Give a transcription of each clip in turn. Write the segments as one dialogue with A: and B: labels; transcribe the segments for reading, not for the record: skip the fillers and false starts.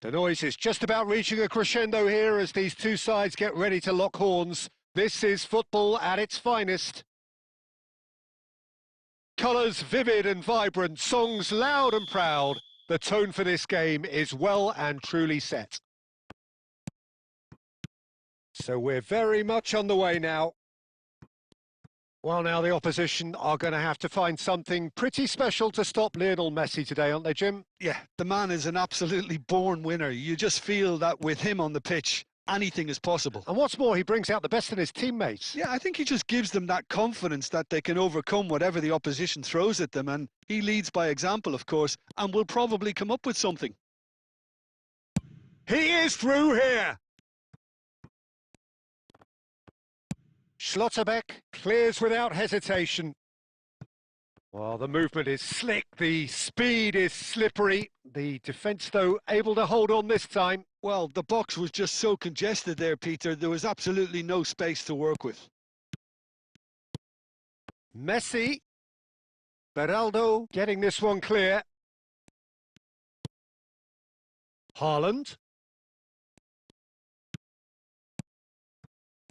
A: The noise is just about reaching a crescendo here as these two sides get ready to lock horns. This is football at its finest. Colours vivid and vibrant, songs loud and proud. The tone for this game is well and truly set. So we're very much on the way now. Well, now the opposition are going to have to find something pretty special to stop Lionel Messi today, aren't they, Jim?
B: Yeah, the man is an absolutely born winner. You just feel that with him on the pitch, anything is possible.
A: And what's more, he brings out the best in his teammates.
B: Yeah, I think he just gives them that confidence that they can overcome whatever the opposition throws at them, and he leads by example, of course, and will probably come up with something.
A: He is through here! Schlotterbeck clears without hesitation. Well, the movement is slick, the speed is slippery. The defence, though, able to hold on this time.
B: Well, the box was just so congested there, Peter. There was absolutely no space to work with.
A: Messi. Ronaldo getting this one clear. Haaland.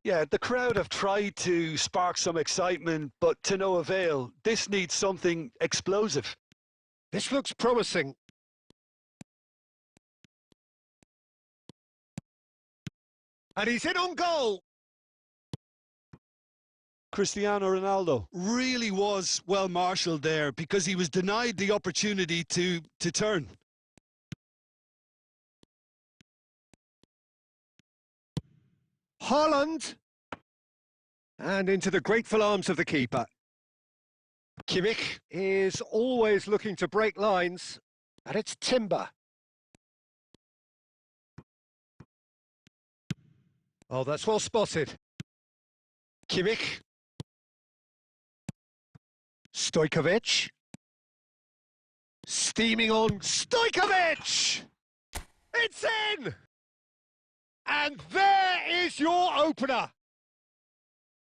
B: Yeah, the crowd have tried to spark some excitement, but to no avail. This needs something explosive.
A: This looks promising. And he's in on goal.
B: Cristiano Ronaldo really was well marshalled there because he was denied the opportunity to turn.
A: Haaland. And into the grateful arms of the keeper. Kimmich is always looking to break lines, and it's Timber. Oh, that's well spotted. Kimmich. Stojkovic. Steaming on. Stojkovic! It's in! And there is your opener.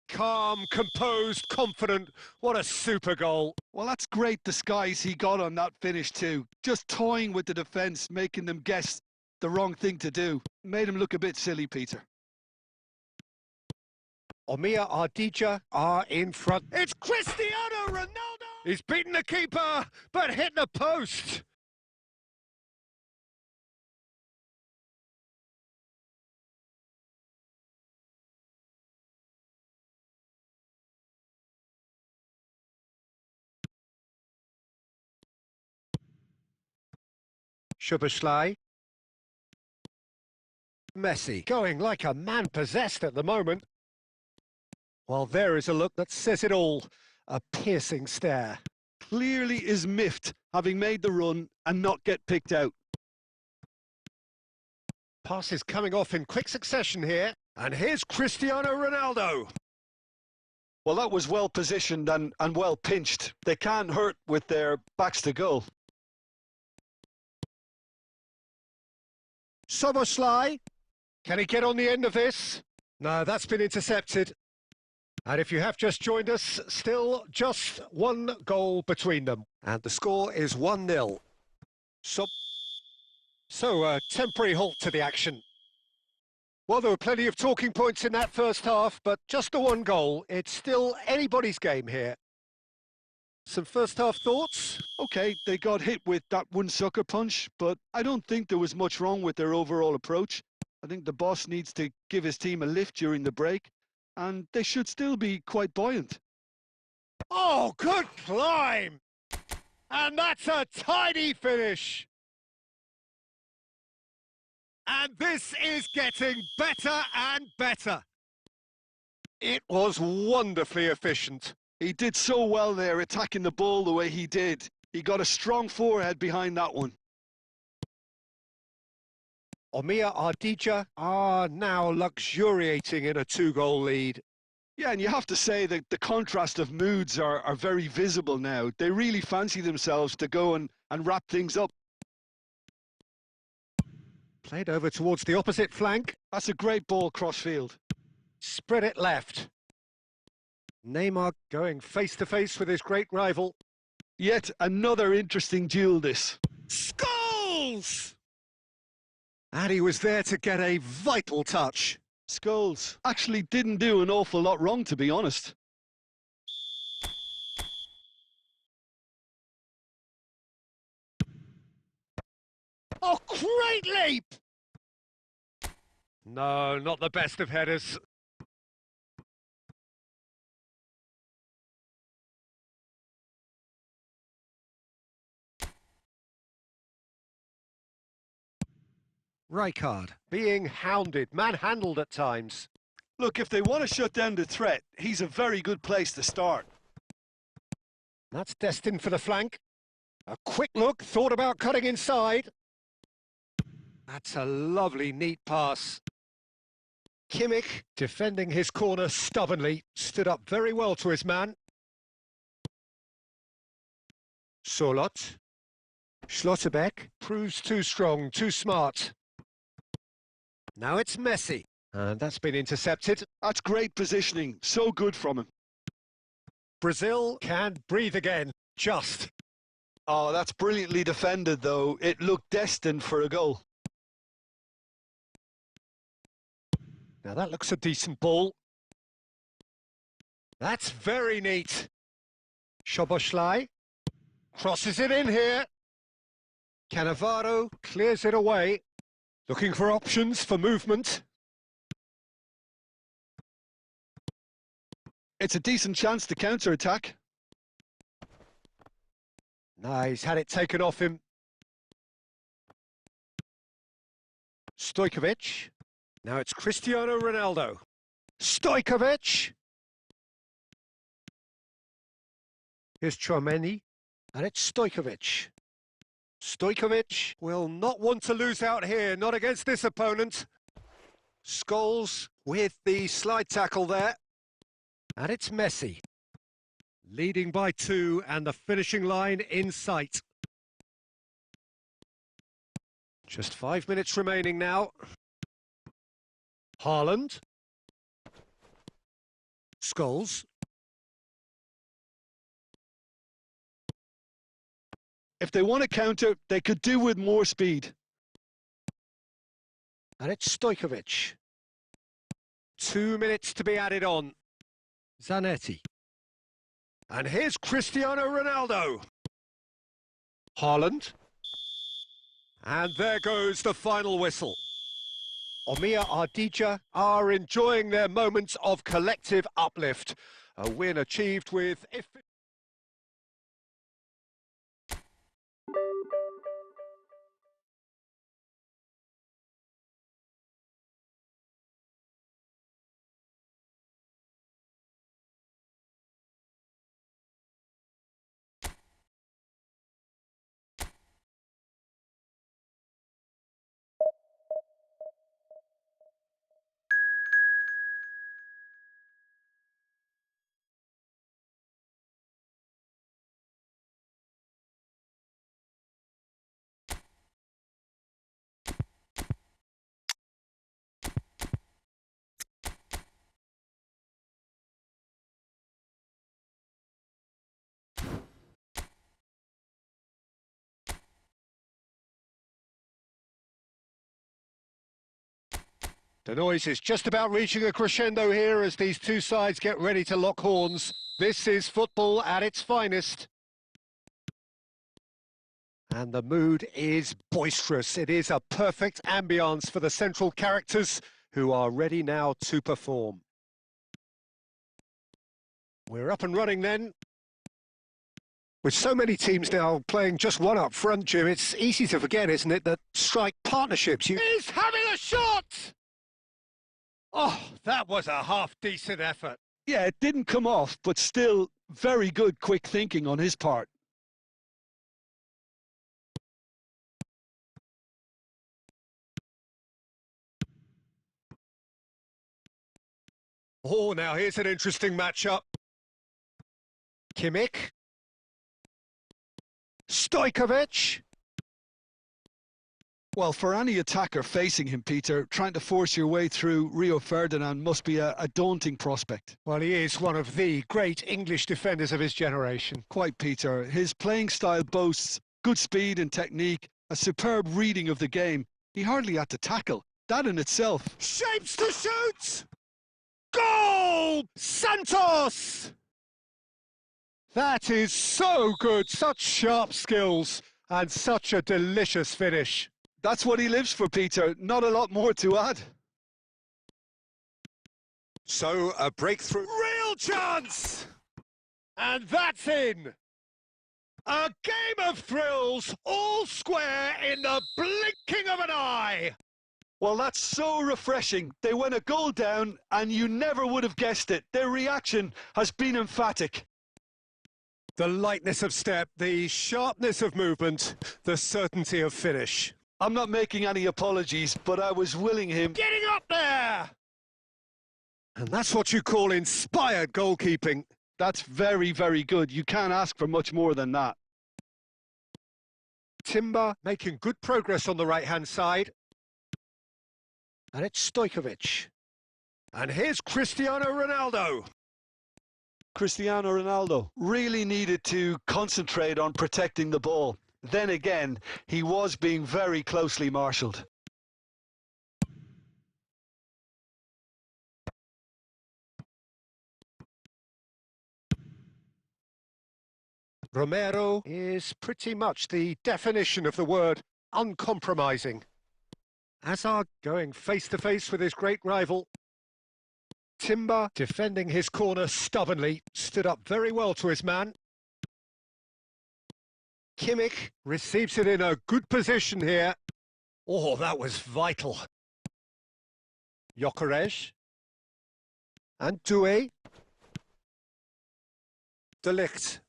A: Calm, composed, confident. What a super goal.
B: Well, that's great disguise he got on that finish too. Just toying with the defence, making them guess the wrong thing to do. Made him look a bit silly, Peter.
A: Omir Ardija are in front. It's Cristiano Ronaldo! He's beaten the keeper, but hit the post. Szoboszlai. Messi going like a man possessed at the moment. Well, there is a look that says it all. A piercing stare.
B: Clearly is miffed, having made the run and not get picked out.
A: Passes coming off in quick succession here. And here's Cristiano Ronaldo.
B: Well, that was well positioned and well pinched. They can't hurt with their backs to goal.
A: Szoboszlai. Can he get on the end of this? No, that's been intercepted. And if you have just joined us, still just one goal between them. And the score is 1-0. So a temporary halt to the action. Well, there were plenty of talking points in that first half, but just the one goal. It's still anybody's game here. Some first-half thoughts?
B: OK, they got hit with that one sucker punch, but I don't think there was much wrong with their overall approach. I think the boss needs to give his team a lift during the break, and they should still be quite buoyant.
A: Oh, good climb! And that's a tidy finish! And this is getting better and better. It was wonderfully efficient.
B: He did so well there, attacking the ball the way he did. He got a strong forehead behind that one.
A: Omir Ardija are now luxuriating in a two-goal lead.
B: Yeah, and you have to say that the contrast of moods are very visible now. They really fancy themselves to go and wrap things up.
A: Played over towards the opposite flank.
B: That's a great ball cross-field.
A: Spread it left. Neymar going face-to-face with his great rival.
B: Yet another interesting duel, this.
A: Skulls! And he was there to get a vital touch.
B: Scholes actually didn't do an awful lot wrong, to be honest.
A: Oh, great leap! No, not the best of headers. Rijkaard being hounded, manhandled at times.
B: Look, if they want to shut down the threat, he's a very good place to start.
A: That's destined for the flank. A quick look, thought about cutting inside. That's a lovely, neat pass. Kimmich, defending his corner stubbornly, stood up very well to his man. Solot. Schlotterbeck proves too strong, too smart. Now it's Messi, and that's been intercepted.
B: That's great positioning, so good from him.
A: Brazil can breathe again, just.
B: Oh, that's brilliantly defended, though. It looked destined for a goal.
A: Now that looks a decent ball. That's very neat. Szoboszlai crosses it in here. Cannavaro clears it away. Looking for options for movement.
B: It's a decent chance to counter-attack.
A: No, he's had it taken off him. Stojkovic. Now it's Cristiano Ronaldo. Stojkovic. Here's Chouameni. And it's Stojkovic. Stojkovic will not want to lose out here, not against this opponent. Scholes with the slide tackle there. And it's Messi. Leading by 2 and the finishing line in sight. Just 5 minutes remaining now. Haaland. Scholes.
B: If they want to counter, they could do with more speed.
A: And it's Stojkovic. 2 minutes to be added on. Zanetti. And here's Cristiano Ronaldo. Haaland. And there goes the final whistle. Omiya Ardija are enjoying their moments of collective uplift. A win achieved with... The noise is just about reaching a crescendo here as these two sides get ready to lock horns. This is football at its finest. And the mood is boisterous. It is a perfect ambience for the central characters who are ready now to perform. We're up and running then. With so many teams now playing just one up front, Jim, it's easy to forget, isn't it, that strike partnerships. He's having a shot! Oh, that was a half-decent effort.
B: Yeah, it didn't come off, but still very good quick thinking on his part.
A: Oh, now here's an interesting matchup. Kimmich. Stojkovic.
B: Well, for any attacker facing him, Peter, trying to force your way through Rio Ferdinand must be a daunting prospect.
A: Well, he is one of the great English defenders of his generation.
B: Quite, Peter. His playing style boasts good speed and technique, a superb reading of the game, He hardly had to tackle. That in itself.
A: Shapes to shoot! Goal! Santos! That is so good, such sharp skills and such a delicious finish.
B: That's what he lives for, Peter. Not a lot more to add.
A: So a breakthrough. Real chance! And that's in. A game of thrills, all square in the blinking of an eye.
B: Well, that's so refreshing. They went a goal down and you never would have guessed it. Their reaction has been emphatic.
A: The lightness of step, the sharpness of movement, the certainty of finish.
B: I'm not making any apologies, but I was willing him.
A: Getting up there! And that's what you call inspired goalkeeping.
B: That's very, very good. You can't ask for much more than that.
A: Timber making good progress on the right-hand side. And it's Stojkovic. And here's Cristiano Ronaldo.
B: Cristiano Ronaldo really needed to concentrate on protecting the ball. Then again, he was being very closely marshalled.
A: Romero is pretty much the definition of the word uncompromising. Hazard going face-to-face with his great rival. Timber defending his corner stubbornly, stood up very well to his man. Kimmich receives it in a good position here. Oh, that was vital. Gyökeres. And Doué. De Ligt.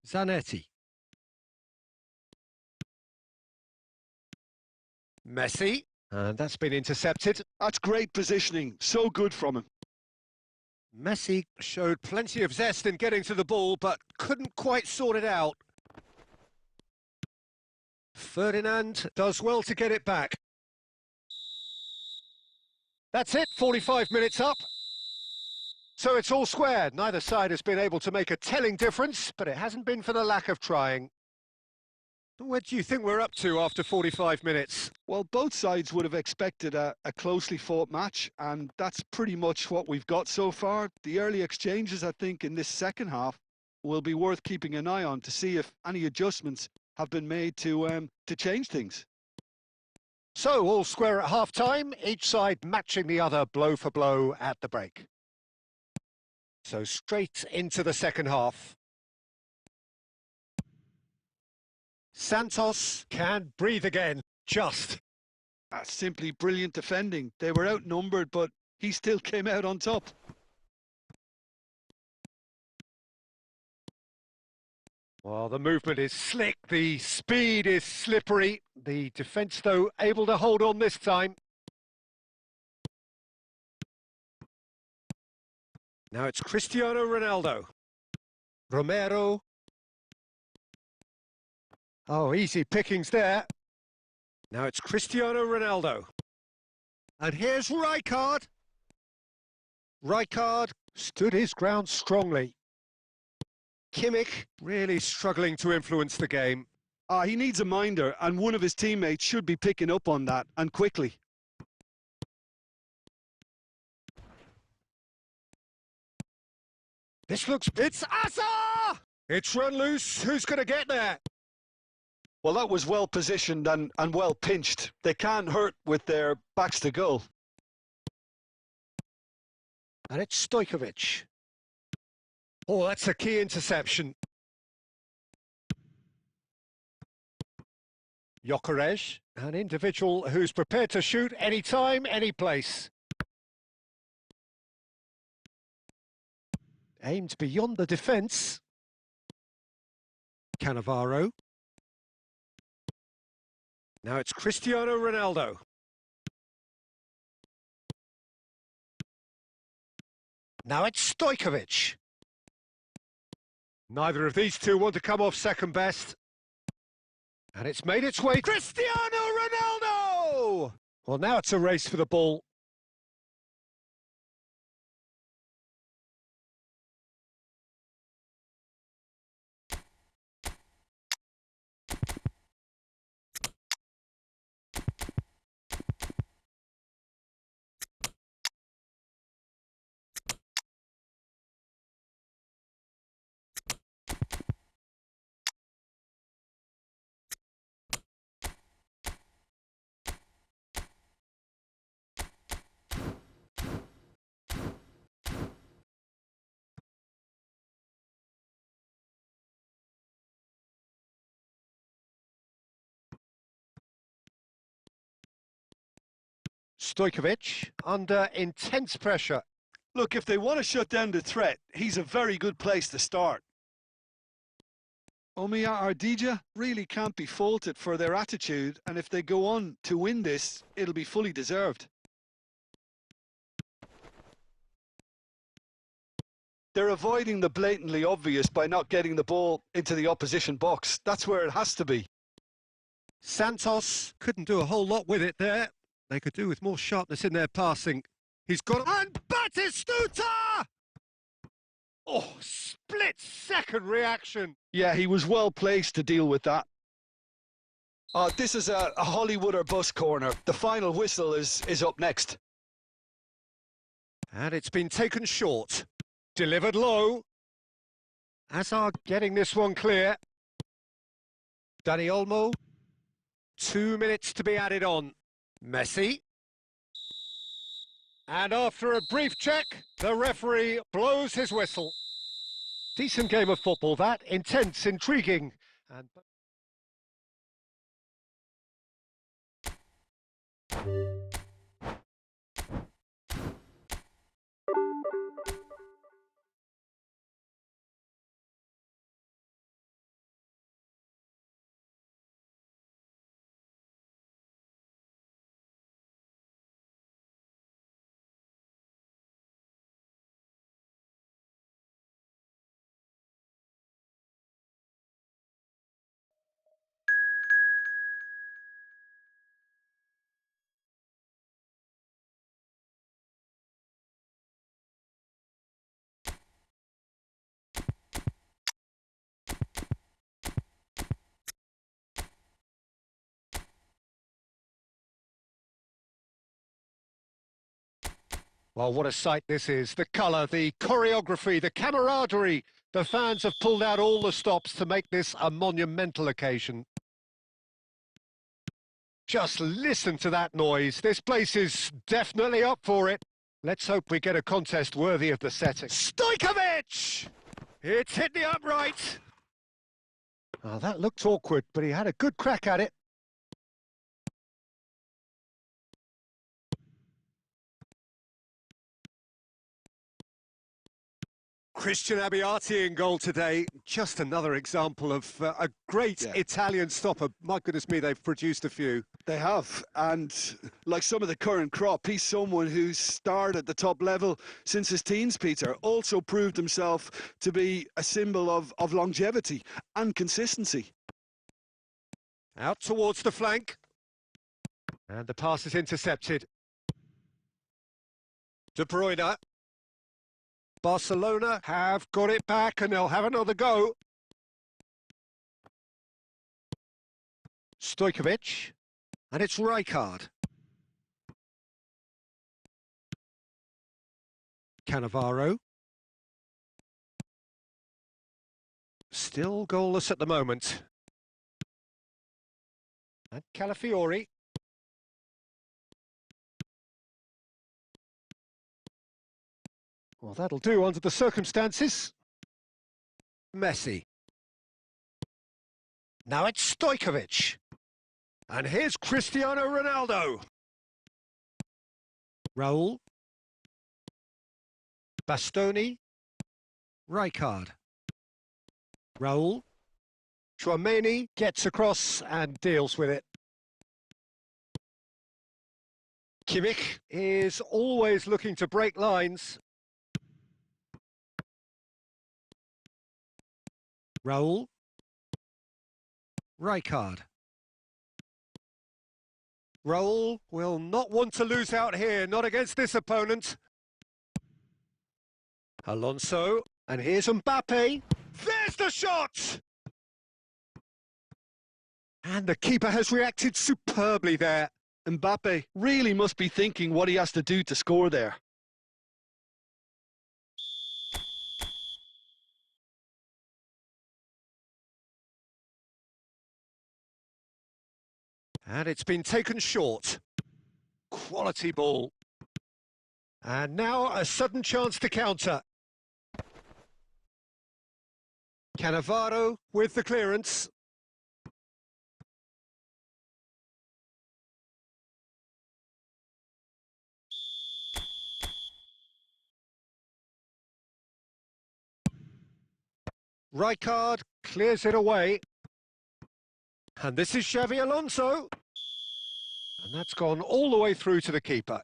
A: Zanetti. Messi. And that's been intercepted.
B: That's great positioning. So good from him.
A: Messi showed plenty of zest in getting to the ball, but couldn't quite sort it out. Ferdinand does well to get it back. That's it, 45 minutes up. So it's all square. Neither side has been able to make a telling difference, but it hasn't been for the lack of trying. What do you think we're up to after 45 minutes?
B: Well, both sides would have expected a closely fought match, and that's pretty much what we've got so far. The early exchanges, I think, in this second half will be worth keeping an eye on to see if any adjustments have been made to change things.
A: So, all square at half-time, each side matching the other blow for blow at the break. So straight into the second half. Santos can breathe again, just.
B: That's simply brilliant defending. They were outnumbered, but he still came out on top.
A: Well, the movement is slick, the speed is slippery. The defence, though, able to hold on this time. Now it's Cristiano Ronaldo. Romero. Oh, easy pickings there. Now it's Cristiano Ronaldo. And here's Rijkaard. Rijkaard stood his ground strongly. Kimmich really struggling to influence the game.
B: He needs a minder, and one of his teammates should be picking up on that, and quickly.
A: This looks... It's Asa! It's run loose. Who's going to get there?
B: Well, that was well positioned and well pinched. They can't hurt with their backs to goal.
A: And it's Stojkovic. Oh, that's a key interception. Gyökeres, an individual who's prepared to shoot any time, any place. Aimed beyond the defence. Cannavaro. Now it's Cristiano Ronaldo. Now it's Stojkovic. Neither of these two want to come off second best. And it's made its way. Cristiano Ronaldo! Well, now it's a race for the ball. Stojkovic under intense pressure.
B: Look, if they want to shut down the threat, he's a very good place to start. Omiya Ardija really can't be faulted for their attitude, and if they go on to win this, it'll be fully deserved. They're avoiding the blatantly obvious by not getting the ball into the opposition box. That's where it has to be.
A: Santos couldn't do a whole lot with it there. They could do with more sharpness in their passing. He's got... And Batistuta! Oh, split-second reaction.
B: Yeah, he was well placed to deal with that. This is a Hollywood or bus corner. The final whistle is up next.
A: And it's been taken short. Delivered low. Hazard getting this one clear. Dani Olmo. 2 minutes to be added on. Messi. And after a brief check, the referee blows his whistle. Decent game of football, that. Intense, intriguing. And... Well, what a sight this is. The colour, the choreography, the camaraderie. The fans have pulled out all the stops to make this a monumental occasion. Just listen to that noise. This place is definitely up for it. Let's hope we get a contest worthy of the setting. Stojkovic! It's hit the upright. Oh, that looked awkward, but he had a good crack at it. Christian Abbiati in goal today. Just another example of a great Italian stopper. My goodness me, they've produced a few.
B: They have, and like some of the current crop, he's someone who's starred at the top level since his teens, Peter. Also proved himself to be a symbol of longevity and consistency.
A: Out towards the flank. And the pass is intercepted. De Bruyne. Barcelona have got it back and they'll have another go. Stojkovic. And it's Rijkaard. Cannavaro. Still goalless at the moment. And Calafiori. Well, that'll do under the circumstances. Messi. Now it's Stojkovic. And here's Cristiano Ronaldo. Raul. Bastoni. Rijkaard. Raul. Tchouameni gets across and deals with it. Kimmich is always looking to break lines. Raul. Rijkaard. Raul will not want to lose out here, not against this opponent. Alonso, and here's Mbappe. There's the shot! And the keeper has reacted superbly there.
B: Mbappe really must be thinking what he has to do to score there.
A: And it's been taken short. Quality ball. And now a sudden chance to counter. Cannavaro with the clearance. Rijkaard clears it away. And this is Xavi Alonso. And that's gone all the way through to the keeper.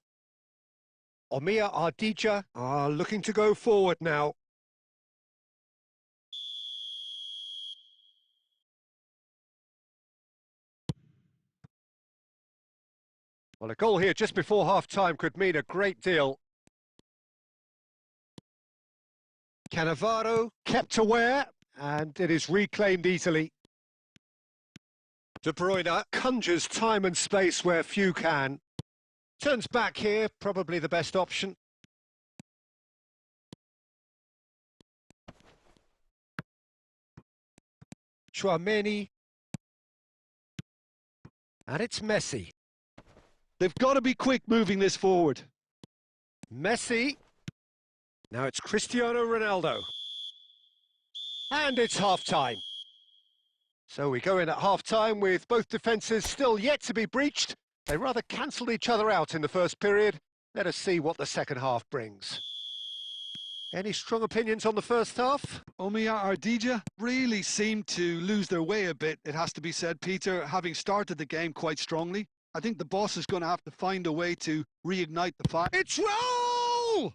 A: Omiya Ardija are looking to go forward now. Well, a goal here just before half-time could mean a great deal. Cannavaro kept aware, and it is reclaimed easily. De Bruyne conjures time and space where few can. Turns back here, probably the best option. Tchouaméni. And it's Messi.
B: They've got to be quick moving this forward.
A: Messi. Now it's Cristiano Ronaldo. And it's half-time. So we go in at half-time with both defences still yet to be breached. They rather cancelled each other out in the first period. Let us see what the second half brings. Any strong opinions on the first half?
B: Omiya Ardija really seemed to lose their way a bit, it has to be said, Peter, having started the game quite strongly. I think the boss is going to have to find a way to reignite the fire.
A: It's Raul!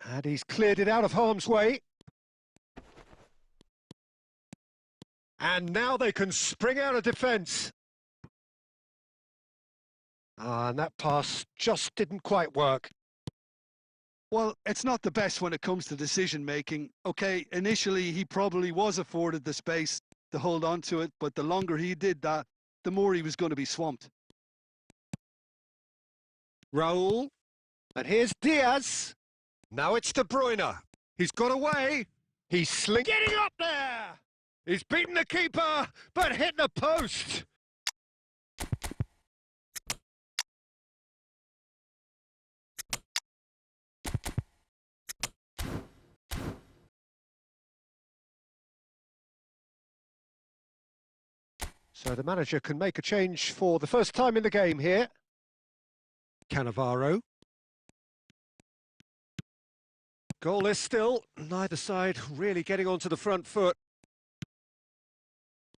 A: And he's cleared it out of harm's way. And now they can spring out of defence. And that pass just didn't quite work.
B: Well, it's not the best when it comes to decision-making. Okay, initially he probably was afforded the space to hold on to it, but the longer he did that, the more he was going to be swamped.
A: Raul. And here's Diaz. Now it's De Bruyne. He's got away. He's getting up there. He's beaten the keeper, but hit the post. So the manager can make a change for the first time in the game here. Cannavaro. Goalless still, neither side really getting onto the front foot.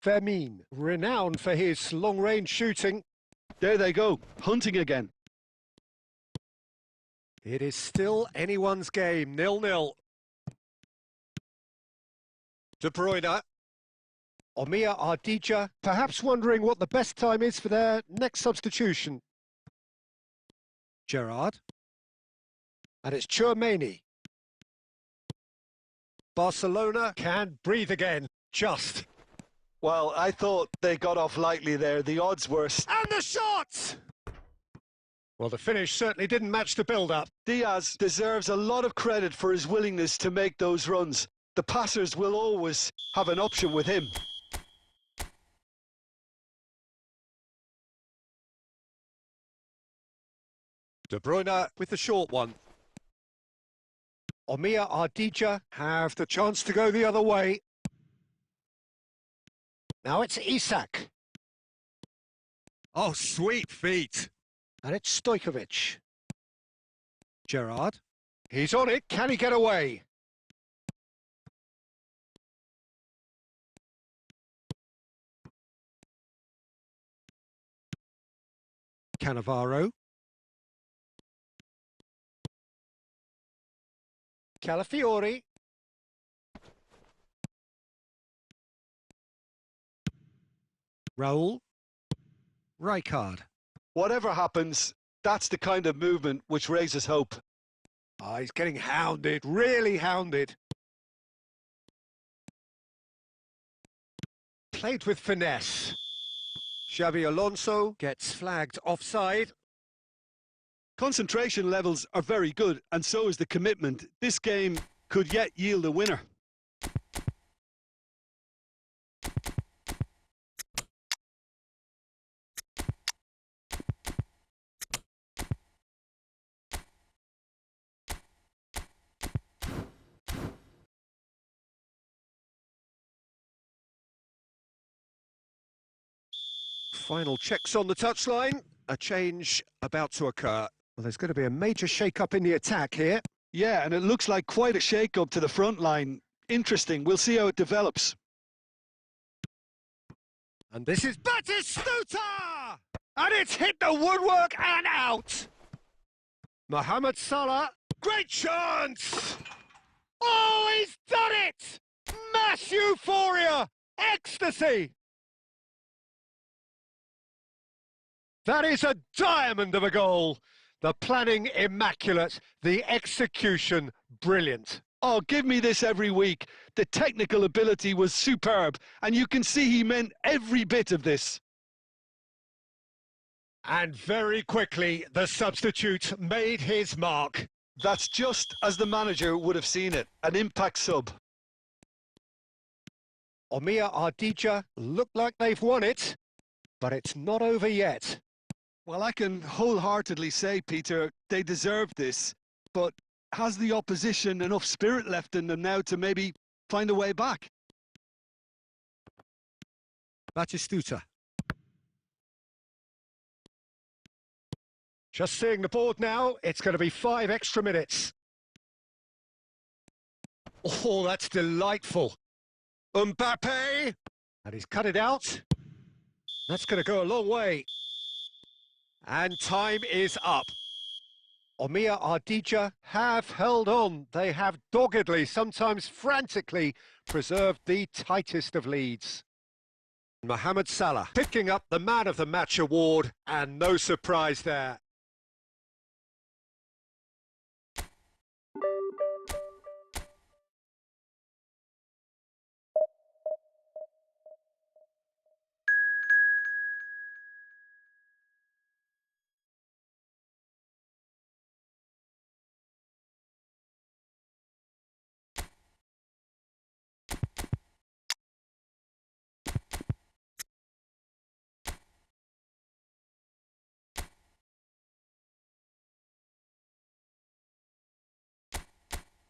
A: Fermin, renowned for his long-range shooting.
B: There they go, hunting again.
A: It is still anyone's game, 0-0. De Bruyne. Omiya Ardija, perhaps wondering what the best time is for their next substitution. Gerrard. And it's Tchouaméni. Barcelona can breathe again, just.
B: Well, I thought they got off lightly there. The odds were...
A: And the shot! Well, the finish certainly didn't match the build-up.
B: Diaz deserves a lot of credit for his willingness to make those runs. The passers will always have an option with him.
A: De Bruyne with the short one. Omiya Ardija have the chance to go the other way. Now it's Isak. Oh, sweet feet. And it's Stojkovic. Gerrard. He's on it. Can he get away? Cannavaro. Calafiori. Raul. Rijkaard.
B: Whatever happens, that's the kind of movement which raises hope.
A: Oh, he's getting hounded, really hounded. Played with finesse. Xavi Alonso gets flagged offside.
B: Concentration levels are very good, and so is the commitment. This game could yet yield a winner.
A: Final checks on the touchline. A change about to occur. Well, there's going to be a major shake-up in the attack here.
B: Yeah, and it looks like quite a shake-up to the front line. Interesting. We'll see how it develops.
A: And this is Batistuta! And it's hit the woodwork and out! Mohamed Salah, great chance! Oh, he's done it! Mass euphoria! Ecstasy! That is a diamond of a goal. The planning immaculate, the execution brilliant.
B: Oh, give me this every week. The technical ability was superb, and you can see he meant every bit of this.
A: And very quickly, the substitute made his mark.
B: That's just as the manager would have seen it, an impact sub.
A: Omir Ardija look like they've won it, but it's not over yet.
B: Well, I can wholeheartedly say, Peter, they deserve this, but has the opposition enough spirit left in them now to maybe find a way back?
A: Batistuta. Just seeing the board now, it's going to be 5 extra minutes. Oh, that's delightful. Mbappe! And he's cut it out. That's going to go a long way. And time is up. Omir Ardija have held on. They have doggedly, sometimes frantically, preserved the tightest of leads. Mohamed Salah picking up the Man of the Match award, and no surprise there.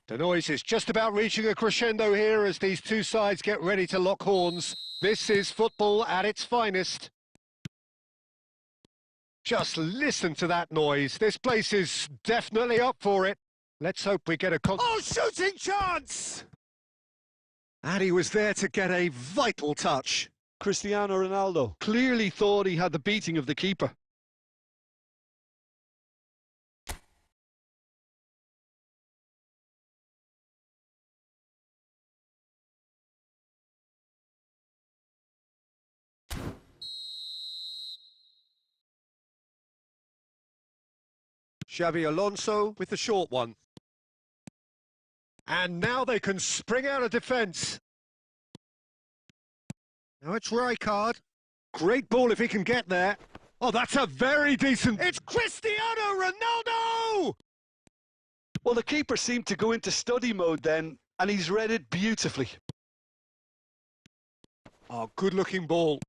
A: The noise is just about reaching a crescendo here as these two sides get ready to lock horns. This is football at its finest. Just listen to that noise. This place is definitely up for it. Let's hope we get a shooting chance! And he was there to get a vital touch.
B: Cristiano Ronaldo clearly thought he had the beating of the keeper.
A: Xabi Alonso with the short one. And now they can spring out of defence. Now it's Rijkaard. Great ball if he can get there. Oh, that's a very decent... It's Cristiano Ronaldo!
B: Well, the keeper seemed to go into study mode then, and he's read it beautifully.
A: Oh, good-looking ball.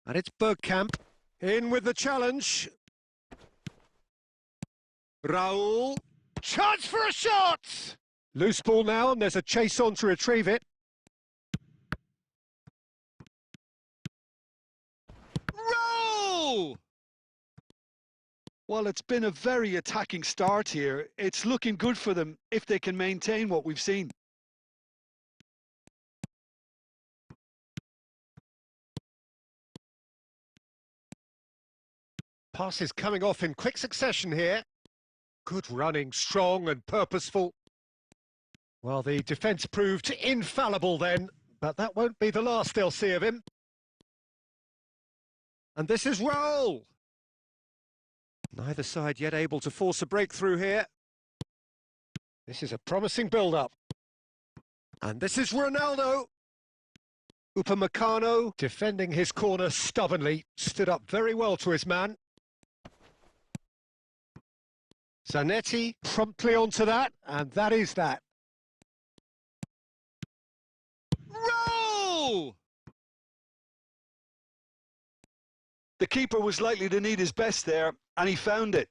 A: And it's Bergkamp. In with the challenge. Raul. Chance for a shot! Loose ball now, and there's a chase on to retrieve it. Roll!
B: Well, it's been a very attacking start here. It's looking good for them if they can maintain what we've seen.
A: Passes coming off in quick succession here. Good running, strong and purposeful. Well, the defence proved infallible then, but that won't be the last they'll see of him. And this is Raul. Neither side yet able to force a breakthrough here. This is a promising build-up. And this is Ronaldo. Upamecano defending his corner stubbornly, stood up very well to his man. Zanetti promptly onto that, and that is that. Roll!
B: The keeper was likely to need his best there, and he found it.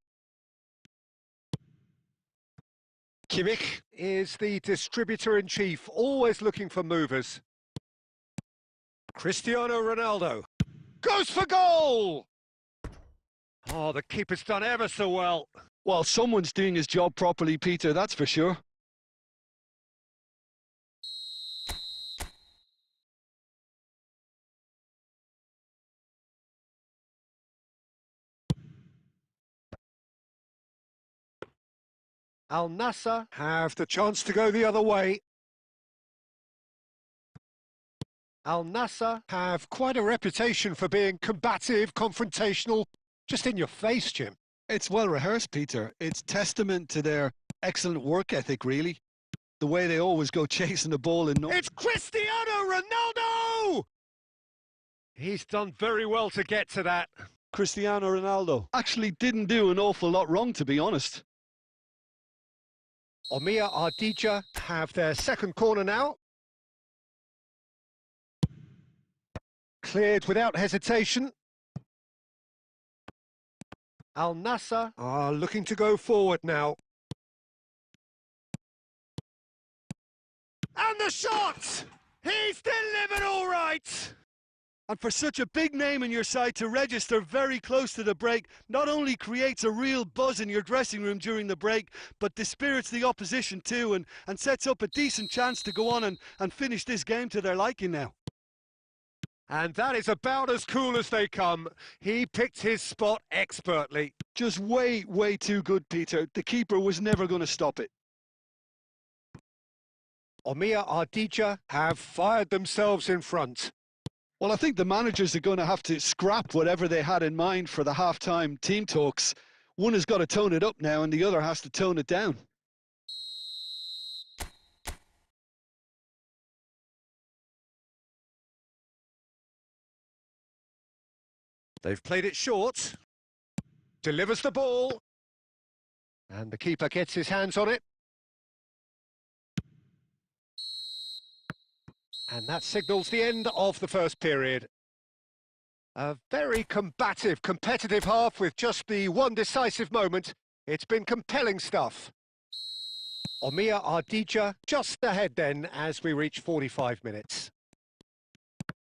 A: Kimmich is the distributor-in-chief, always looking for movers. Cristiano Ronaldo goes for goal! Oh, the keeper's done ever so well.
B: Well, someone's doing his job properly, Peter, that's for sure.
A: Al Nassr have the chance to go the other way. Al Nassr have quite a reputation for being combative, confrontational, just in your face, Jim.
B: It's well rehearsed, Peter. It's testament to their excellent work ethic, really. The way they always go chasing the ball in...
A: It's Cristiano Ronaldo! He's done very well to get to that.
B: Cristiano Ronaldo actually didn't do an awful lot wrong, to be honest.
A: Omir Ardija have their second corner now. Cleared without hesitation. Al Nassr are looking to go forward now. And the shot! He's delivered all right!
B: And for such a big name in your side to register very close to the break, not only creates a real buzz in your dressing room during the break, but dispirits the opposition too and sets up a decent chance to go on and finish this game to their liking now.
A: And that is about as cool as they come. He picked his spot expertly.
B: Just way, way too good, Peter. The keeper was never going to stop it.
A: Omir Ardija have fired themselves in front.
B: Well, I think the managers are going to have to scrap whatever they had in mind for the half-time team talks. One has got to tone it up now and the other has to tone it down.
A: They've played it short. Delivers the ball. And the keeper gets his hands on it. And that signals the end of the first period. A very combative, competitive half with just the one decisive moment. It's been compelling stuff. Omir Ardija just ahead then as we reach 45 minutes.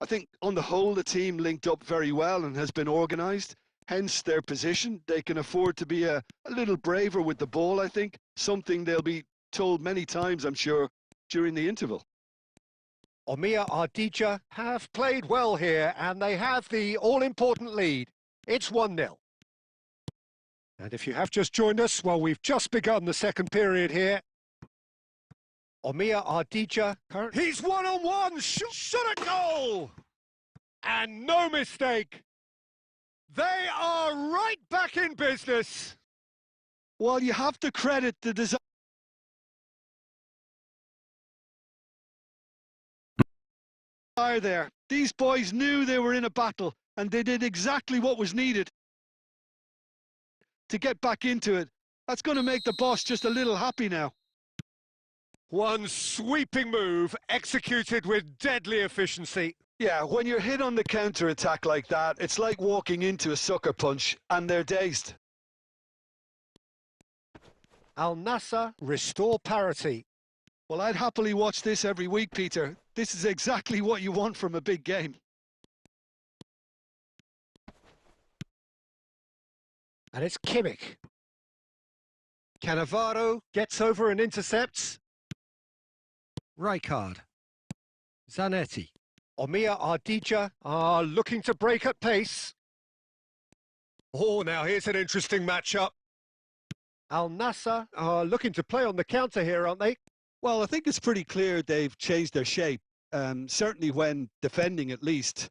B: I think on the whole the team linked up very well and has been organised. Hence their position. They can afford to be a little braver with the ball, I think. Something they'll be told many times, I'm sure, during the interval.
A: Omir Ardija have played well here and they have the all-important lead. It's 1-0. And if you have just joined us, well, we've just begun the second period here. Omir Ardija, he's one-on-one, shot a goal! And no mistake. They are right back in business.
B: Well, you have to credit the design there. These boys knew they were in a battle and they did exactly what was needed to get back into it. That's going to make the boss just a little happy now.
A: One sweeping move executed with deadly efficiency.
B: Yeah, when you're hit on the counter-attack like that, it's like walking into a sucker punch and they're dazed.
A: Al Nassr restore parity.
B: Well, I'd happily watch this every week, Peter. This is exactly what you want from a big game.
A: And it's Kimmich. Cannavaro gets over and intercepts. Rijkaard. Zanetti. Omir Ardija are looking to break at pace. Oh, now here's an interesting matchup. Al Nassr are looking to play on the counter here, aren't they?
B: Well, I think it's pretty clear they've changed their shape, certainly when defending at least,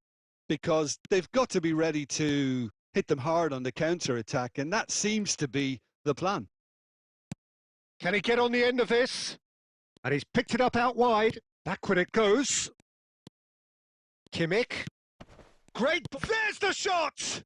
B: because they've got to be ready to hit them hard on the counter-attack, and that seems to be the plan.
A: Can he get on the end of this? And he's picked it up out wide. Backward it goes. Kimmich. Great. There's the shot!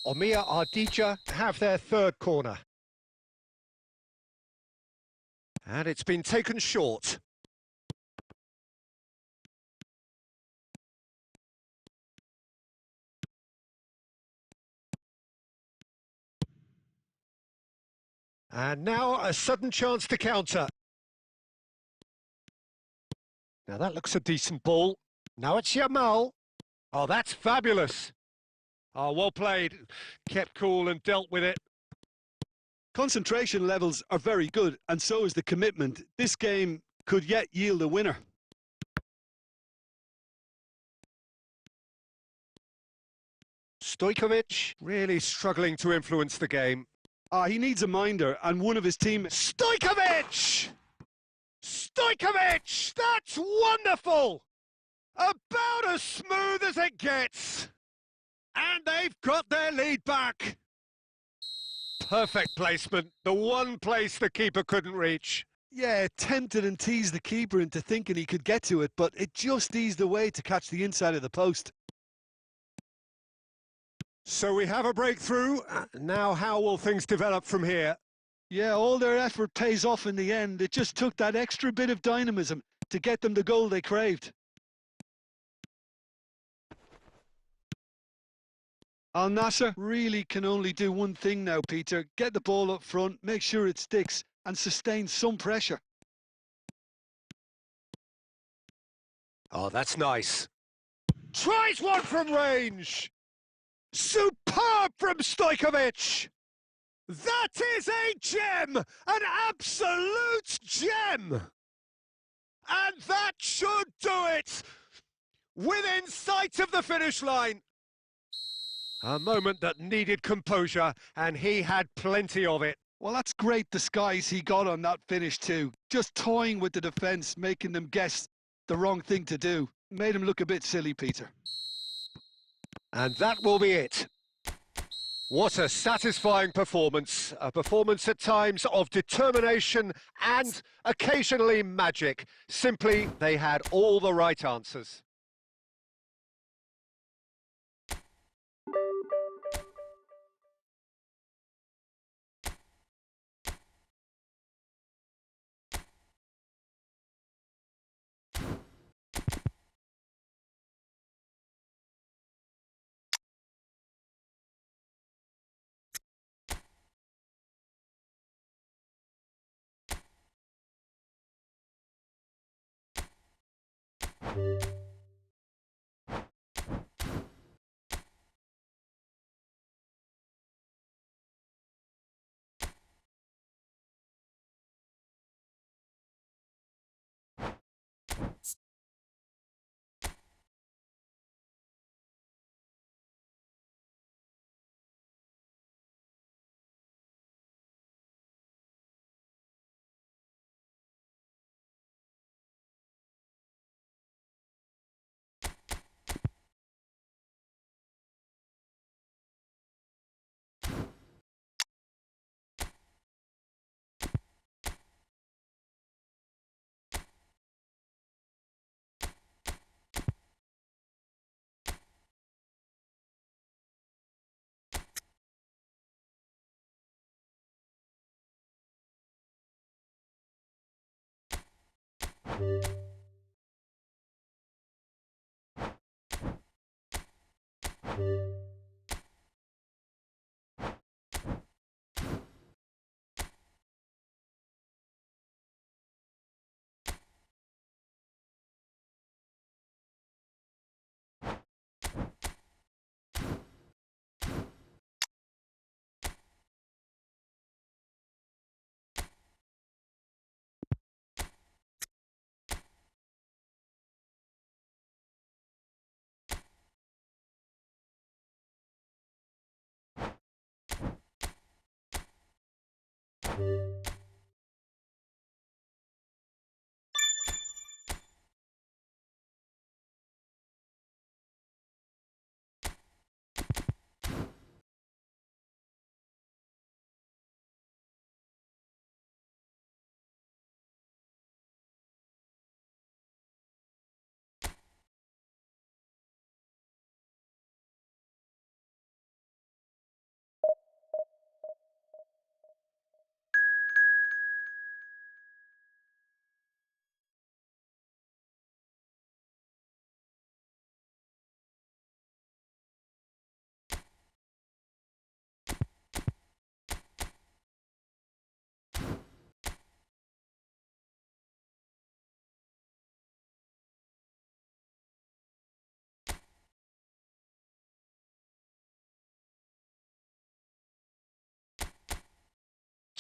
A: Omia Ardija have their third corner. And it's been taken short. And now a sudden chance to counter. Now that looks a decent ball. Now it's Yamal. Oh, that's fabulous. Oh, well played. Kept cool and dealt with it.
B: Concentration levels are very good, and so is the commitment. This game could yet yield a winner.
A: Stojkovic really struggling to influence the game.
B: He needs a minder, and one of his teammates.
A: Stojkovic! Stojkovic! That's wonderful! About as smooth as it gets. And they've got their lead back. Perfect placement. The one place the keeper couldn't reach.
B: Yeah, tempted and teased the keeper into thinking he could get to it, but it just eased away to catch the inside of the post.
A: So we have a breakthrough. Now how will things develop from here?
B: Yeah, all their effort pays off in the end. It just took that extra bit of dynamism to get them the goal they craved. Al Nassr really can only do one thing now, Peter. Get the ball up front, make sure it sticks, and sustain some pressure.
A: Oh, that's nice. Tries one from range. Superb from Stojkovic. That is a gem, an absolute gem. And that should do it. Within sight of the finish line. A moment that needed composure, and he had plenty of it.
B: Well, that's great disguise he got on that finish too. Just toying with the defence, making them guess the wrong thing to do. Made him look a bit silly, Peter.
A: And that will be it. What a satisfying performance. A performance at times of determination and occasionally magic. Simply, they had all the right answers.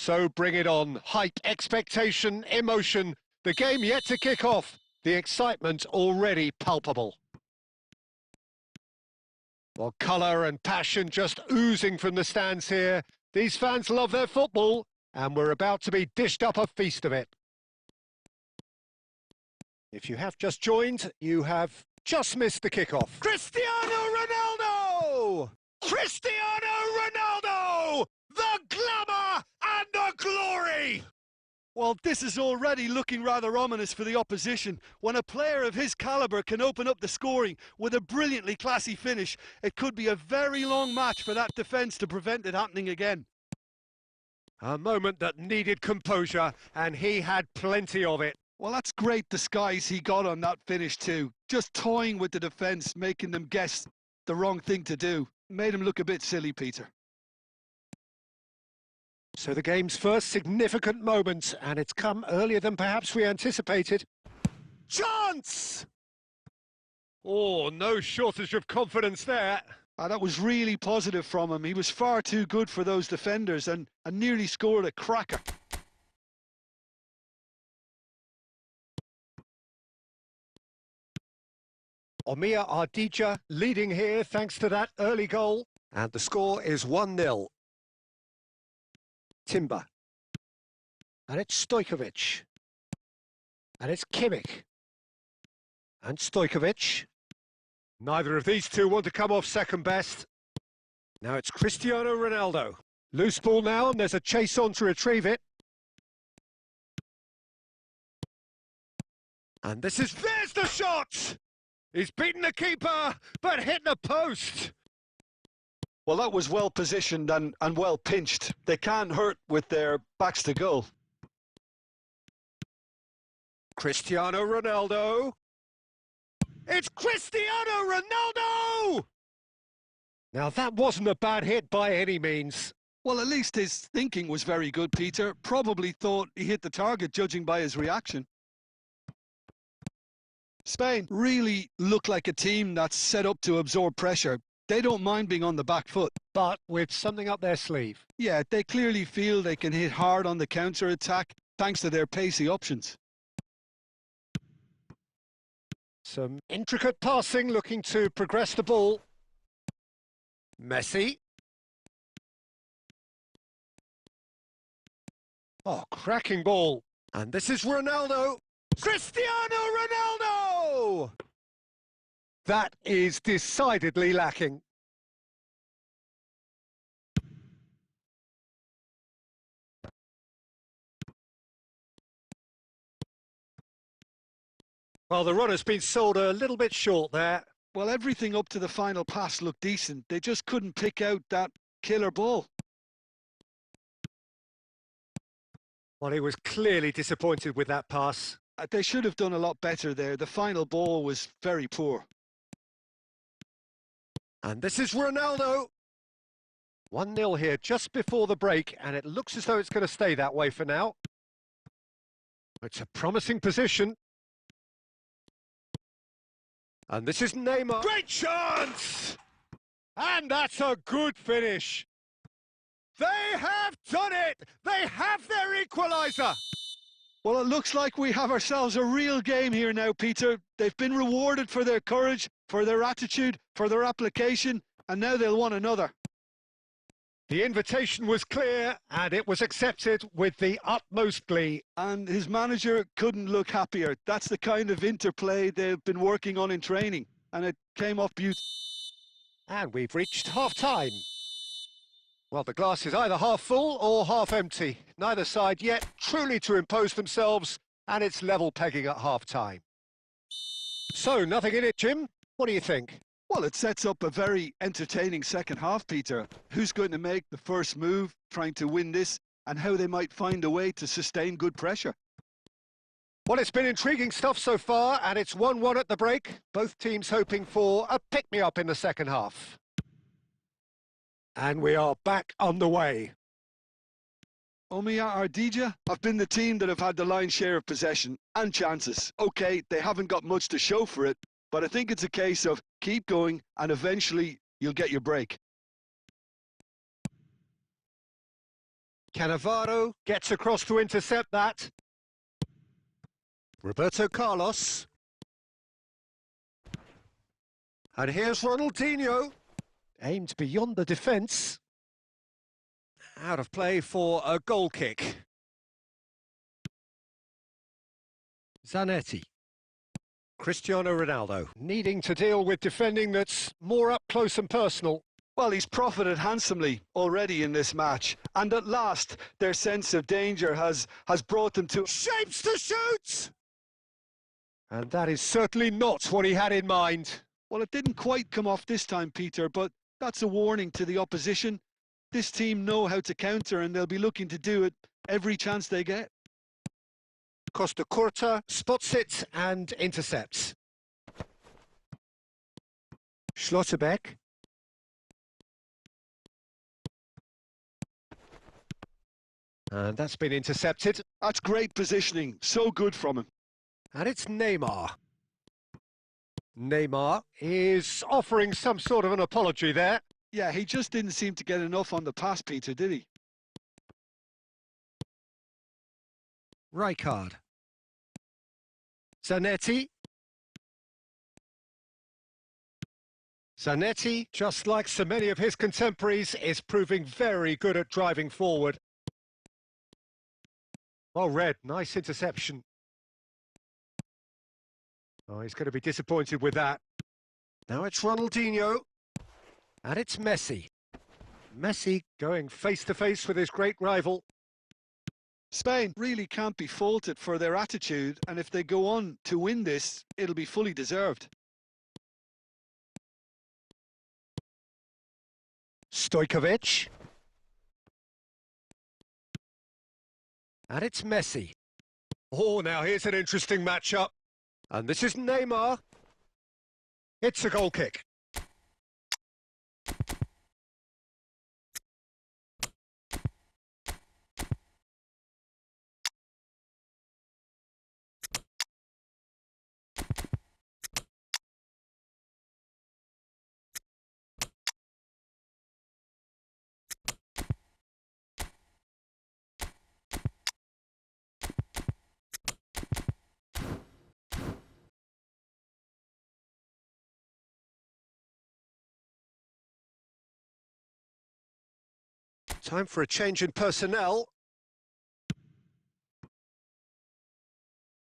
A: So bring it on. Hype, expectation, emotion. The game yet to kick off. The excitement already palpable. Well, colour and passion just oozing from the stands here. These fans love their football, and we're about to be dished up a feast of it. If you have just joined, you have just missed the kickoff. Cristiano Ronaldo! Cristiano Ronaldo! The glamour and the glory!
B: Well, this is already looking rather ominous for the opposition. When a player of his calibre can open up the scoring with a brilliantly classy finish, it could be a very long match for that defence to prevent it happening again.
A: A moment that needed composure, and he had plenty of it.
B: Well, that's great disguise he got on that finish too. Just toying with the defence, making them guess the wrong thing to do. Made him look a bit silly, Peter.
A: So the game's first significant moment, and it's come earlier than perhaps we anticipated. Chance! Oh, no shortage of confidence there.
B: That was really positive from him. He was far too good for those defenders and nearly scored a cracker.
A: Omia Ardija leading here thanks to that early goal. And the score is 1-0. Timber. And it's Stojkovic. And it's Kimmich. And Stojkovic. Neither of these two want to come off second best. Now it's Cristiano Ronaldo. Loose ball now, and there's a chase on to retrieve it. And there's the shot! He's beaten the keeper, but hit the post.
B: Well, that was well positioned and well pinched. They can't hurt with their backs to goal.
A: Cristiano Ronaldo. It's Cristiano Ronaldo! Now, that wasn't a bad hit by any means.
B: Well, at least his thinking was very good, Peter. Probably thought he hit the target, judging by his reaction. Spain really look like a team that's set up to absorb pressure. They don't mind being on the back foot.
A: But with something up their sleeve.
B: Yeah, they clearly feel they can hit hard on the counter-attack thanks to their pacey options.
A: Some intricate passing, looking to progress the ball. Messi. Oh, cracking ball. And this is Ronaldo. Cristiano Ronaldo! That is decidedly lacking. Well, the run has been sold a little bit short there.
B: Well, everything up to the final pass looked decent. They just couldn't pick out that killer ball.
A: Well, he was clearly disappointed with that pass.
B: They should have done a lot better there. The final ball was very poor.
A: And this is Ronaldo. 1-0 here just before the break, and it looks as though it's going to stay that way for now. It's a promising position. And this is Neymar. Great chance! And that's a good finish. They have done it! They have their equaliser!
B: Well, it looks like we have ourselves a real game here now, Peter. They've been rewarded for their courage, for their attitude, for their application, and now they'll want another.
A: The invitation was clear, and it was accepted with the utmost glee.
B: And his manager couldn't look happier. That's the kind of interplay they've been working on in training, and it came off beautifully.
A: And we've reached half-time. Well, the glass is either half full or half empty. Neither side yet truly to impose themselves, and it's level pegging at half-time. So, nothing in it, Jim. What do you think?
B: Well, it sets up a very entertaining second half, Peter. Who's going to make the first move, trying to win this, and how they might find a way to sustain good pressure?
A: Well, it's been intriguing stuff so far, and it's 1-1 at the break. Both teams hoping for a pick-me-up in the second half. And we are back on the way.
B: Omia Ardija have been the team that have had the lion's share of possession and chances. OK, they haven't got much to show for it, but I think it's a case of keep going and eventually you'll get your break.
A: Cannavaro gets across to intercept that. Roberto Carlos. And here's Ronaldinho. Aimed beyond the defence. Out of play for a goal kick. Zanetti. Cristiano Ronaldo needing to deal with defending that's more up close and personal.
B: Well, he's profited handsomely already in this match, and at last their sense of danger has brought them to
A: Shapes to shoot! And that is certainly not what he had in mind.
B: Well, it didn't quite come off this time, Peter, but that's a warning to the opposition. This team know how to counter, and they'll be looking to do it every chance they get.
A: Costa Curta spots it and intercepts. Schlotterbeck. And that's been intercepted.
B: That's great positioning, so good from him.
A: And it's Neymar. Neymar is offering some sort of an apology there.
B: Yeah, he just didn't seem to get enough on the pass, Peter, did he?
A: Rijkaard. Zanetti. Zanetti, just like so many of his contemporaries, is proving very good at driving forward. Well read, nice interception. Oh, he's going to be disappointed with that. Now it's Ronaldinho. And it's Messi. Messi going face-to-face with his great rival.
B: Spain really can't be faulted for their attitude, and if they go on to win this, it'll be fully deserved.
A: Stojkovic. And it's Messi. Oh, now here's an interesting matchup. And this is Neymar. It's a goal kick. Time for a change in personnel.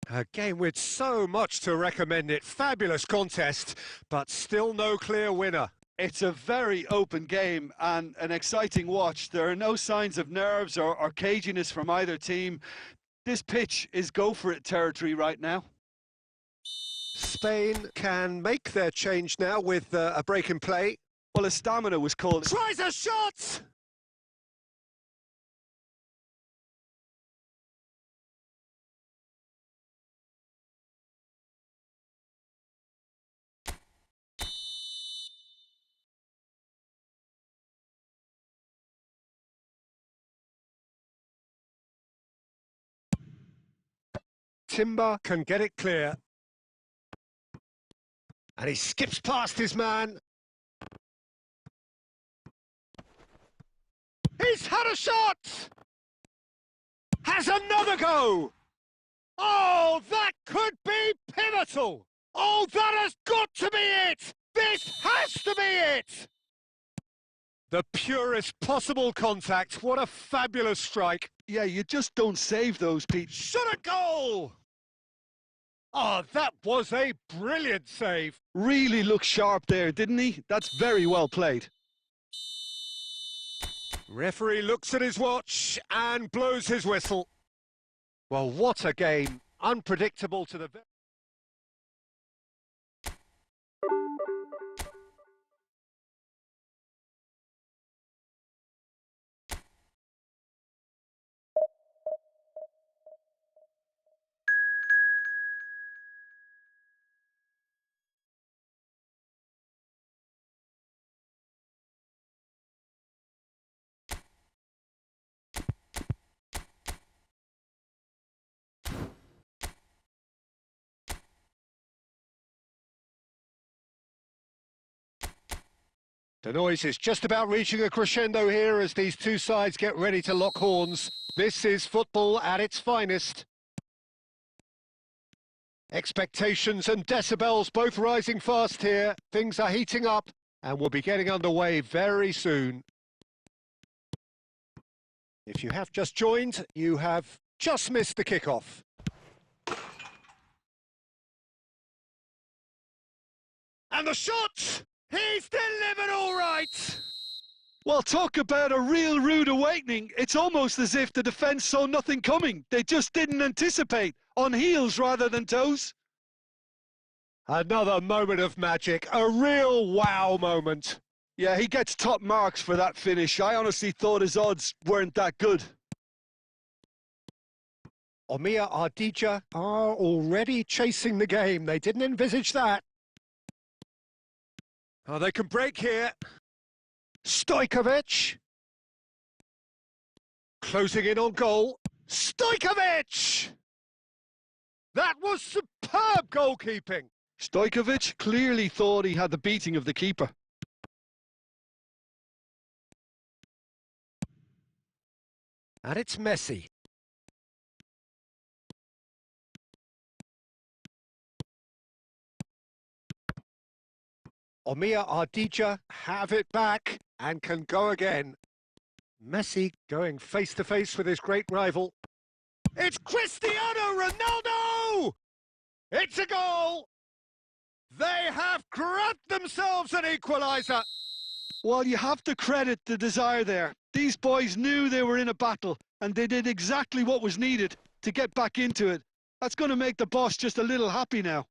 A: A game with so much to recommend it. Fabulous contest, but still no clear winner.
B: It's a very open game and an exciting watch. There are no signs of nerves or caginess from either team. This pitch is go-for-it territory right now.
A: Spain can make their change now with a break in play.
B: Well, a stamina was called.
A: Tries a shot! Timber can get it clear. And he skips past his man. He's had a shot! Has another go! Oh, that could be pivotal! Oh, that has got to be it! This has to be it! The purest possible contact. What a fabulous strike.
B: Yeah, you just don't save those, Pete.
A: Shot a goal! Oh, that was a brilliant save.
B: Really looked sharp there, didn't he? That's very well played.
A: Referee looks at his watch and blows his whistle. Well, what a game. Unpredictable to the... The noise is just about reaching a crescendo here as these two sides get ready to lock horns. This is football at its finest. Expectations and decibels both rising fast here. Things are heating up and we'll be getting underway very soon. If you have just joined, you have just missed the kickoff. And the shot! He's delivered all right!
B: Well, talk about a real rude awakening. It's almost as if the defence saw nothing coming. They just didn't anticipate, on heels rather than toes.
A: Another moment of magic, a real wow moment.
B: Yeah, he gets top marks for that finish. I honestly thought his odds weren't that good.
A: Omiya Ardija are already chasing the game. They didn't envisage that. Oh, they can break here. Stojkovic. Closing in on goal. Stojkovic! That was superb goalkeeping.
B: Stojkovic clearly thought he had the beating of the keeper.
A: And it's Messi. Omiya Ardija have it back and can go again. Messi going face-to-face with his great rival. It's Cristiano Ronaldo! It's a goal! They have grabbed themselves an equaliser.
B: Well, you have to credit the desire there. These boys knew they were in a battle, and they did exactly what was needed to get back into it. That's going to make the boss just a little happy now.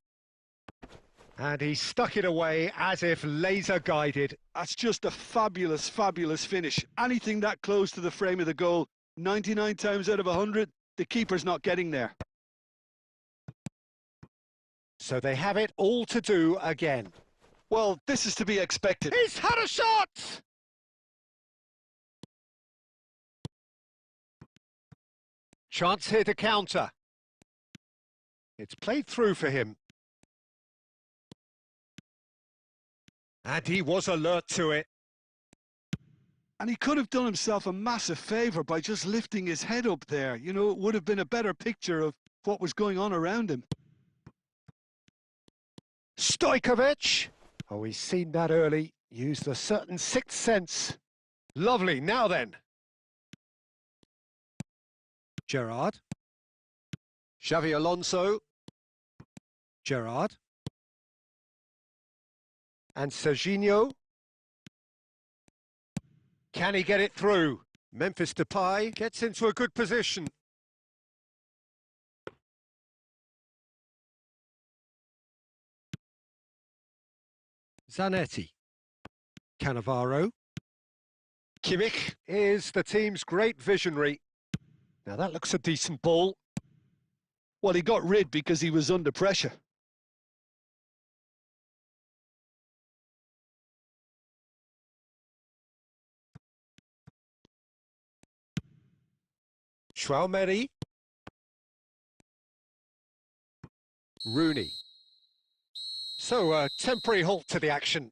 A: And he stuck it away as if laser-guided.
B: That's just a fabulous, fabulous finish. Anything that close to the frame of the goal, 99 times out of 100, the keeper's not getting there.
A: So they have it all to do again.
B: Well, this is to be expected.
A: He's had a shot! Chance here to counter. It's played through for him. And he was alert to it.
B: And he could have done himself a massive favour by just lifting his head up there. You know, it would have been a better picture of what was going on around him.
A: Stojkovic! Oh, he's seen that early. Used a certain sixth sense. Lovely, now then. Gerrard. Xavi Alonso. Gerrard. And Serginho. Can he get it through? Memphis Depay gets into a good position. Zanetti. Cannavaro. Kimmich is the team's great visionary. Now that looks a decent ball.
B: Well, he got rid because he was under pressure.
A: Schwalmeri. Rooney. So a temporary halt to the action.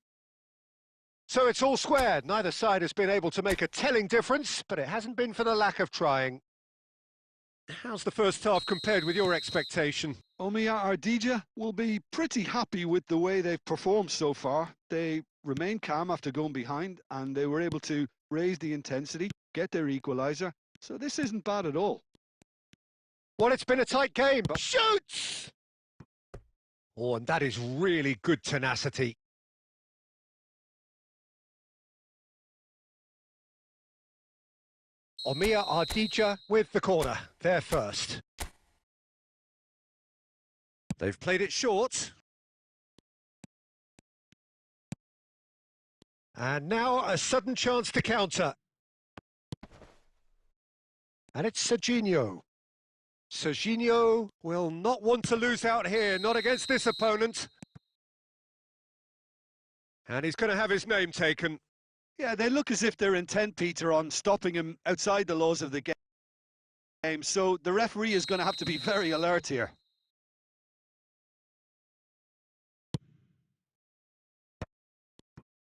A: So it's all squared. Neither side has been able to make a telling difference, but it hasn't been for the lack of trying. How's the first half compared with your expectation?
B: Omiya Ardija will be pretty happy with the way they've performed so far. They remained calm after going behind, and they were able to raise the intensity, get their equaliser. So this isn't bad at all.
A: Well, it's been a tight game, but shoots! Oh, and that is really good tenacity. Omiya Ardija with the corner, there first. They've played it short. And now a sudden chance to counter. And it's Serginho. Serginho will not want to lose out here, not against this opponent. And he's going to have his name taken.
B: Yeah, they look as if they're intent, Peter, on stopping him outside the laws of the game. So the referee is going to have to be very alert here.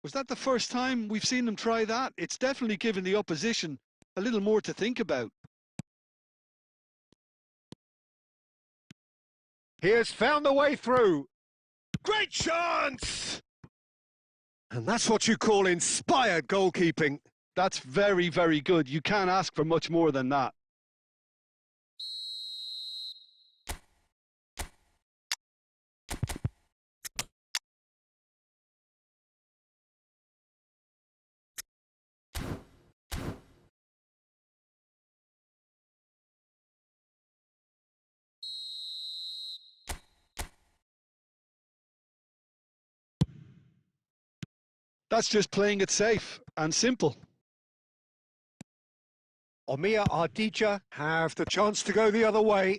B: Was that the first time we've seen them try that? It's definitely given the opposition a little more to think about.
A: He has found the way through. Great chance! And that's what you call inspired goalkeeping.
B: That's very, very good. You can't ask for much more than that. That's just playing it safe and simple.
A: Omia Ardija have the chance to go the other way.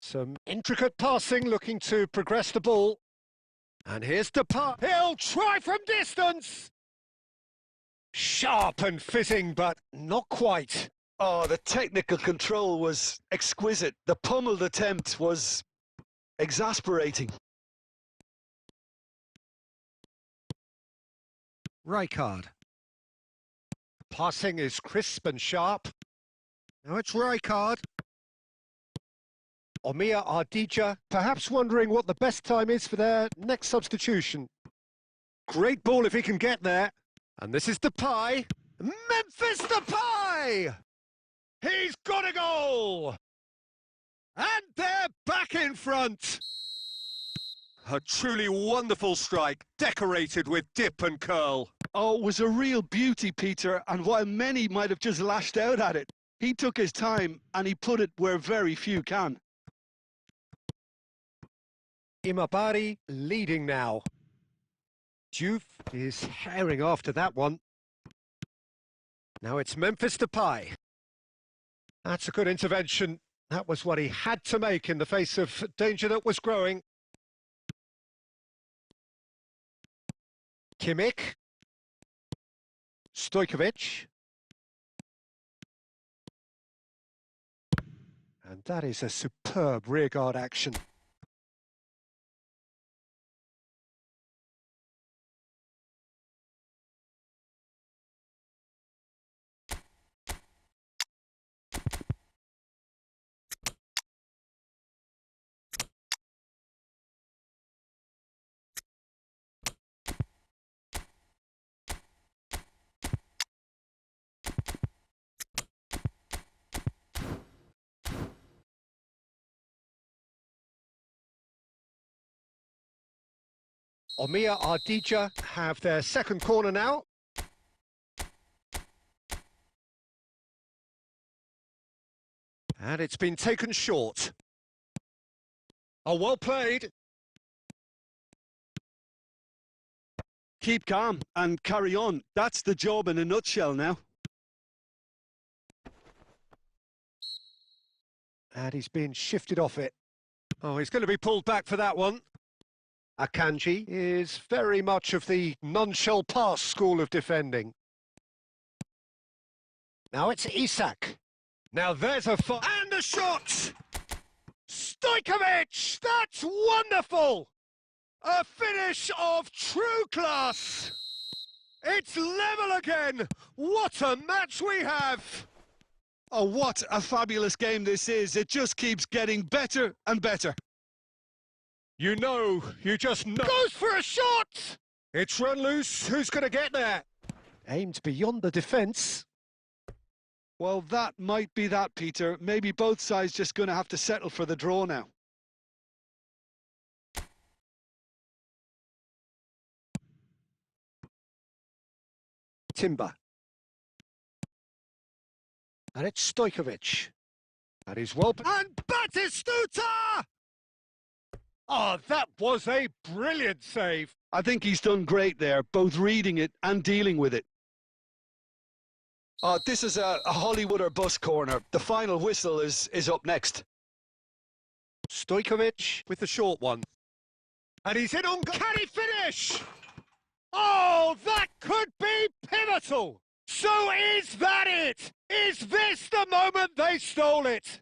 A: Some intricate passing, looking to progress the ball. And here's Depay. He'll try from distance! Sharp and fitting, but not quite.
B: Oh, the technical control was exquisite. The pummeled attempt was exasperating.
A: Rijkaard. Passing is crisp and sharp. Now it's Rijkaard. Omia Ardija, perhaps wondering what the best time is for their next substitution. Great ball if he can get there. And this is Depay. Memphis Depay! He's got a goal! And they're back in front! A truly wonderful strike, decorated with dip and curl.
B: Oh, it was a real beauty, Peter, and while many might have just lashed out at it, he took his time and he put it where very few can.
A: Imabari leading now. Diouf is herring after that one. Now it's Memphis Depay. That's a good intervention. That was what he had to make in the face of danger that was growing. Kimmich. Stojkovic. And that is a superb rearguard action. Omia Ardija have their second corner now. And it's been taken short. Oh, well played.
B: Keep calm and carry on. That's the job in a nutshell now.
A: And he's been shifted off it. Oh, he's going to be pulled back for that one. Akanji is very much of the none-shall-pass school of defending. Now it's Isak. Now there's a and a shot! Stojkovic! That's wonderful! A finish of true class! It's level again! What a match we have!
B: Oh, what a fabulous game this is. It just keeps getting better and better.
A: You know, you just know. Goes for a shot! It's run loose. Who's going to get there? Aimed beyond the defence.
B: Well, that might be that, Peter. Maybe both sides just going to have to settle for the draw now.
A: Timber. And it's Stojkovic. That is well... And Batistuta! Oh, that was a brilliant save.
B: I think he's done great there, both reading it and dealing with it. This is a Hollywood or bust corner. The final whistle is up next.
A: Stojkovic with the short one. And he's in on... Can he finish? Oh, that could be pivotal. So is that it? Is this the moment they stole it?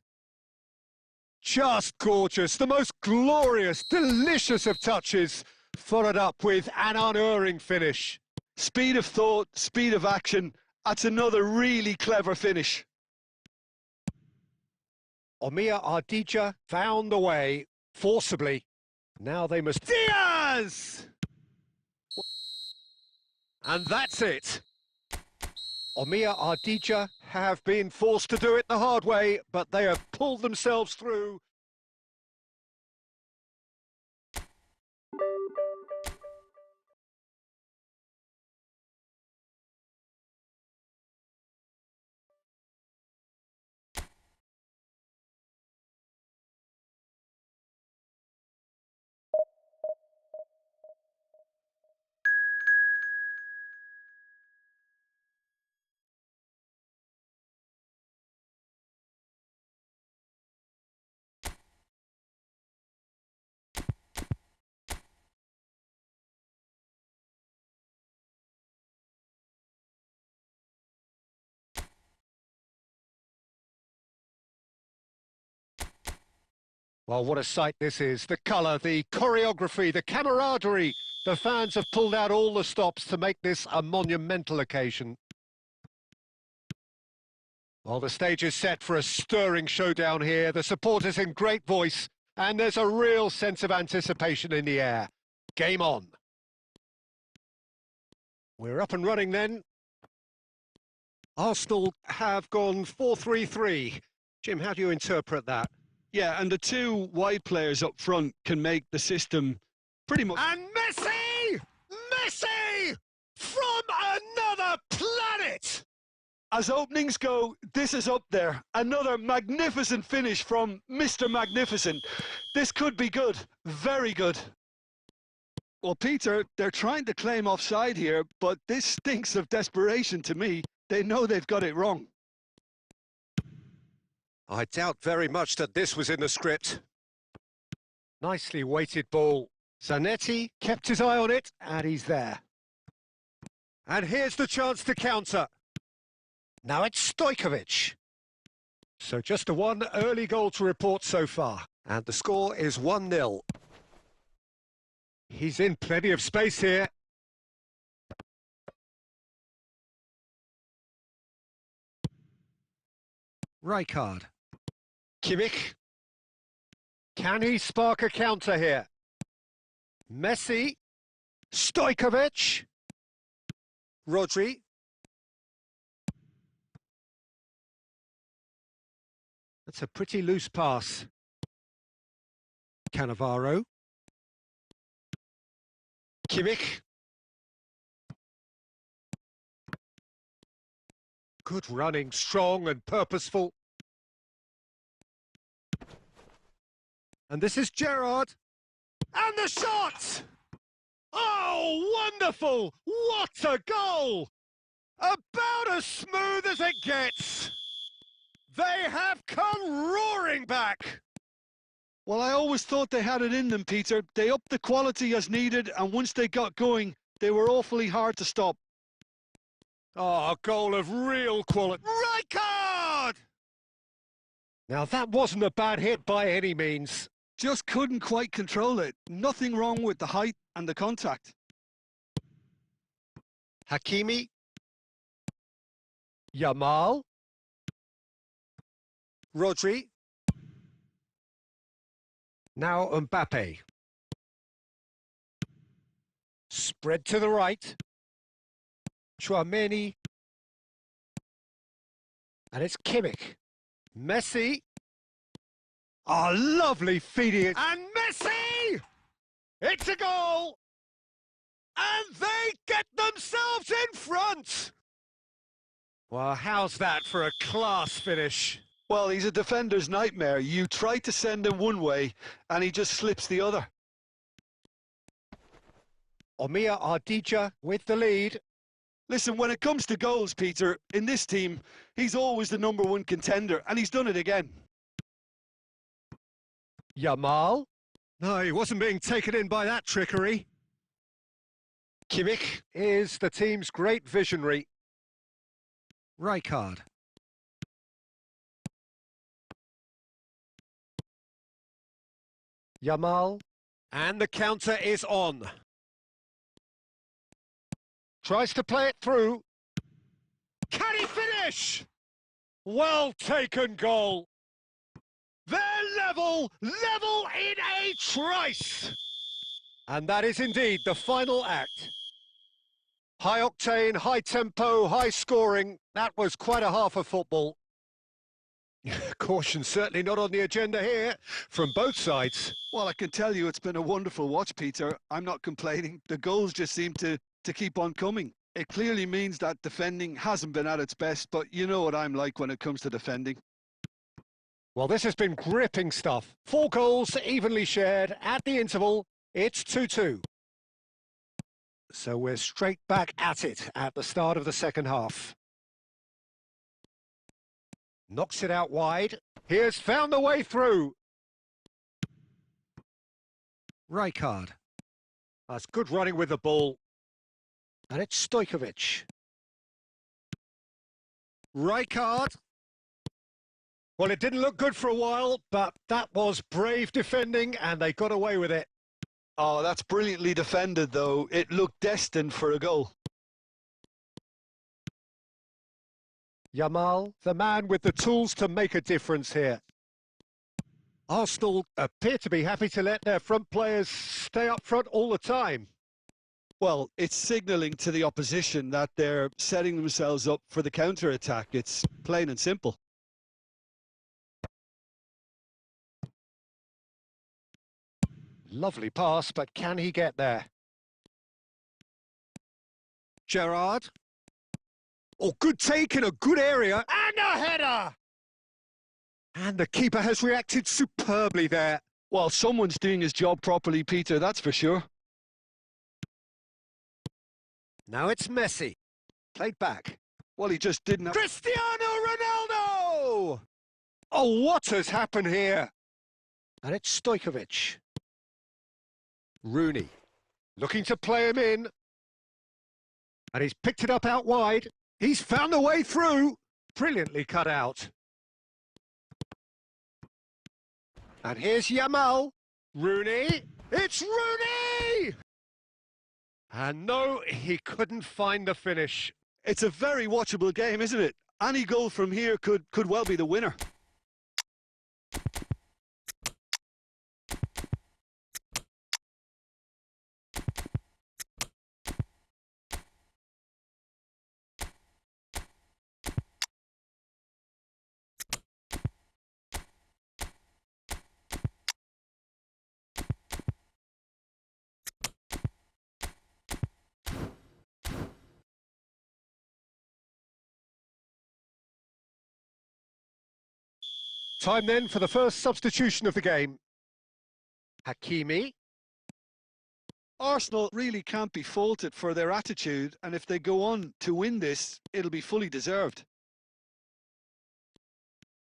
A: Just gorgeous, the most glorious, delicious of touches. followed up with an unerring finish.
B: Speed of thought, speed of action. That's another really clever finish.
A: Omia Ardija found the way forcibly. Now they must... Diaz! And that's it. Omia Ardija have been forced to do it the hard way, but they have pulled themselves through. Well, what a sight this is. The colour, the choreography, the camaraderie. The fans have pulled out all the stops to make this a monumental occasion. Well, the stage is set for a stirring showdown here. The supporters in great voice, and there's a real sense of anticipation in the air. Game on. We're up and running then. Arsenal have gone 4-3-3. Jim, how do you interpret that?
B: Yeah, and the two wide players up front can make the system pretty much...
A: And Messi! Messi! From another planet!
B: As openings go, this is up there. Another magnificent finish from Mr. Magnificent. This could be good, very good. Well, Peter, they're trying to claim offside here, but this stinks of desperation to me. They know they've got it wrong.
A: I doubt very much that this was in the script. Nicely weighted ball. Zanetti kept his eye on it, and he's there. And here's the chance to counter. Now it's Stojkovic. So just a one early goal to report so far. And the score is 1-0. He's in plenty of space here. Rijkaard. Kimmich. Can he spark a counter here? Messi. Stojkovic. Rodri. That's a pretty loose pass. Cannavaro. Kimmich. Good running, strong and purposeful. And this is Gerrard. And the shot! Oh, wonderful! What a goal! About as smooth as it gets. They have come roaring back.
B: Well, I always thought they had it in them, Peter. They upped the quality as needed, and once they got going, they were awfully hard to stop.
A: Oh, a goal of real quality. Rijkaard! Now, that wasn't a bad hit by any means.
B: Just couldn't quite control it. Nothing wrong with the height and the contact.
A: Hakimi. Yamal. Rodri. Now Mbappe. Spread to the right. Chouameni. And it's Kimmich. Messi. Oh, lovely feeding. And Messi! It's a goal! And they get themselves in front! Well, how's that for a class finish?
B: Well, he's a defender's nightmare. You try to send him one way, and he just slips the other.
A: Omia Ardija with the lead.
B: Listen, when it comes to goals, Peter, in this team, he's always the #1 contender, and he's done it again.
A: Yamal. No, he wasn't being taken in by that trickery. Kimmich is the team's great visionary. Rijkaard. Yamal. And the counter is on. Tries to play it through. Can he finish? Well taken goal. They're level in a trice. And that is indeed the final act. High octane, high tempo, high scoring. That was quite a half of football. Caution certainly not on the agenda here from both sides.
B: Well, I can tell you it's been a wonderful watch, Peter. I'm not complaining. The goals just seem to keep on coming. It clearly means that defending hasn't been at its best, but you know what I'm like when it comes to defending.
A: Well, this has been gripping stuff. 4 goals evenly shared at the interval. It's 2-2. So we're straight back at it at the start of the second half. Knocks it out wide. Here's found the way through. Rijkaard. That's good running with the ball. And it's Stojkovic. Rijkaard. Well, it didn't look good for a while, but that was brave defending and they got away with it.
B: Oh, that's brilliantly defended, though. It looked destined for a goal.
A: Yamal, the man with the tools to make a difference here. Arsenal appear to be happy to let their front players stay up front all the time.
B: Well, it's signalling to the opposition that they're setting themselves up for the counter-attack. It's plain and simple.
A: Lovely pass, but can he get there? Gerrard. Oh, good take in a good area. And a header! And the keeper has reacted superbly there.
B: Well, someone's doing his job properly, Peter, that's for sure.
A: Now it's Messi. Played back.
B: Well, he just didn't have...
A: Cristiano Ronaldo! Oh, what has happened here? And it's Stojkovic. Rooney. Looking to play him in. And he's picked it up out wide. He's found a way through. Brilliantly cut out. And here's Yamal. Rooney. It's Rooney! And no, he couldn't find the finish.
B: It's a very watchable game, isn't it? Any goal from here could well be the winner.
A: Time then for the first substitution of the game. Hakimi.
B: Arsenal really can't be faulted for their attitude, and if they go on to win this, it'll be fully deserved.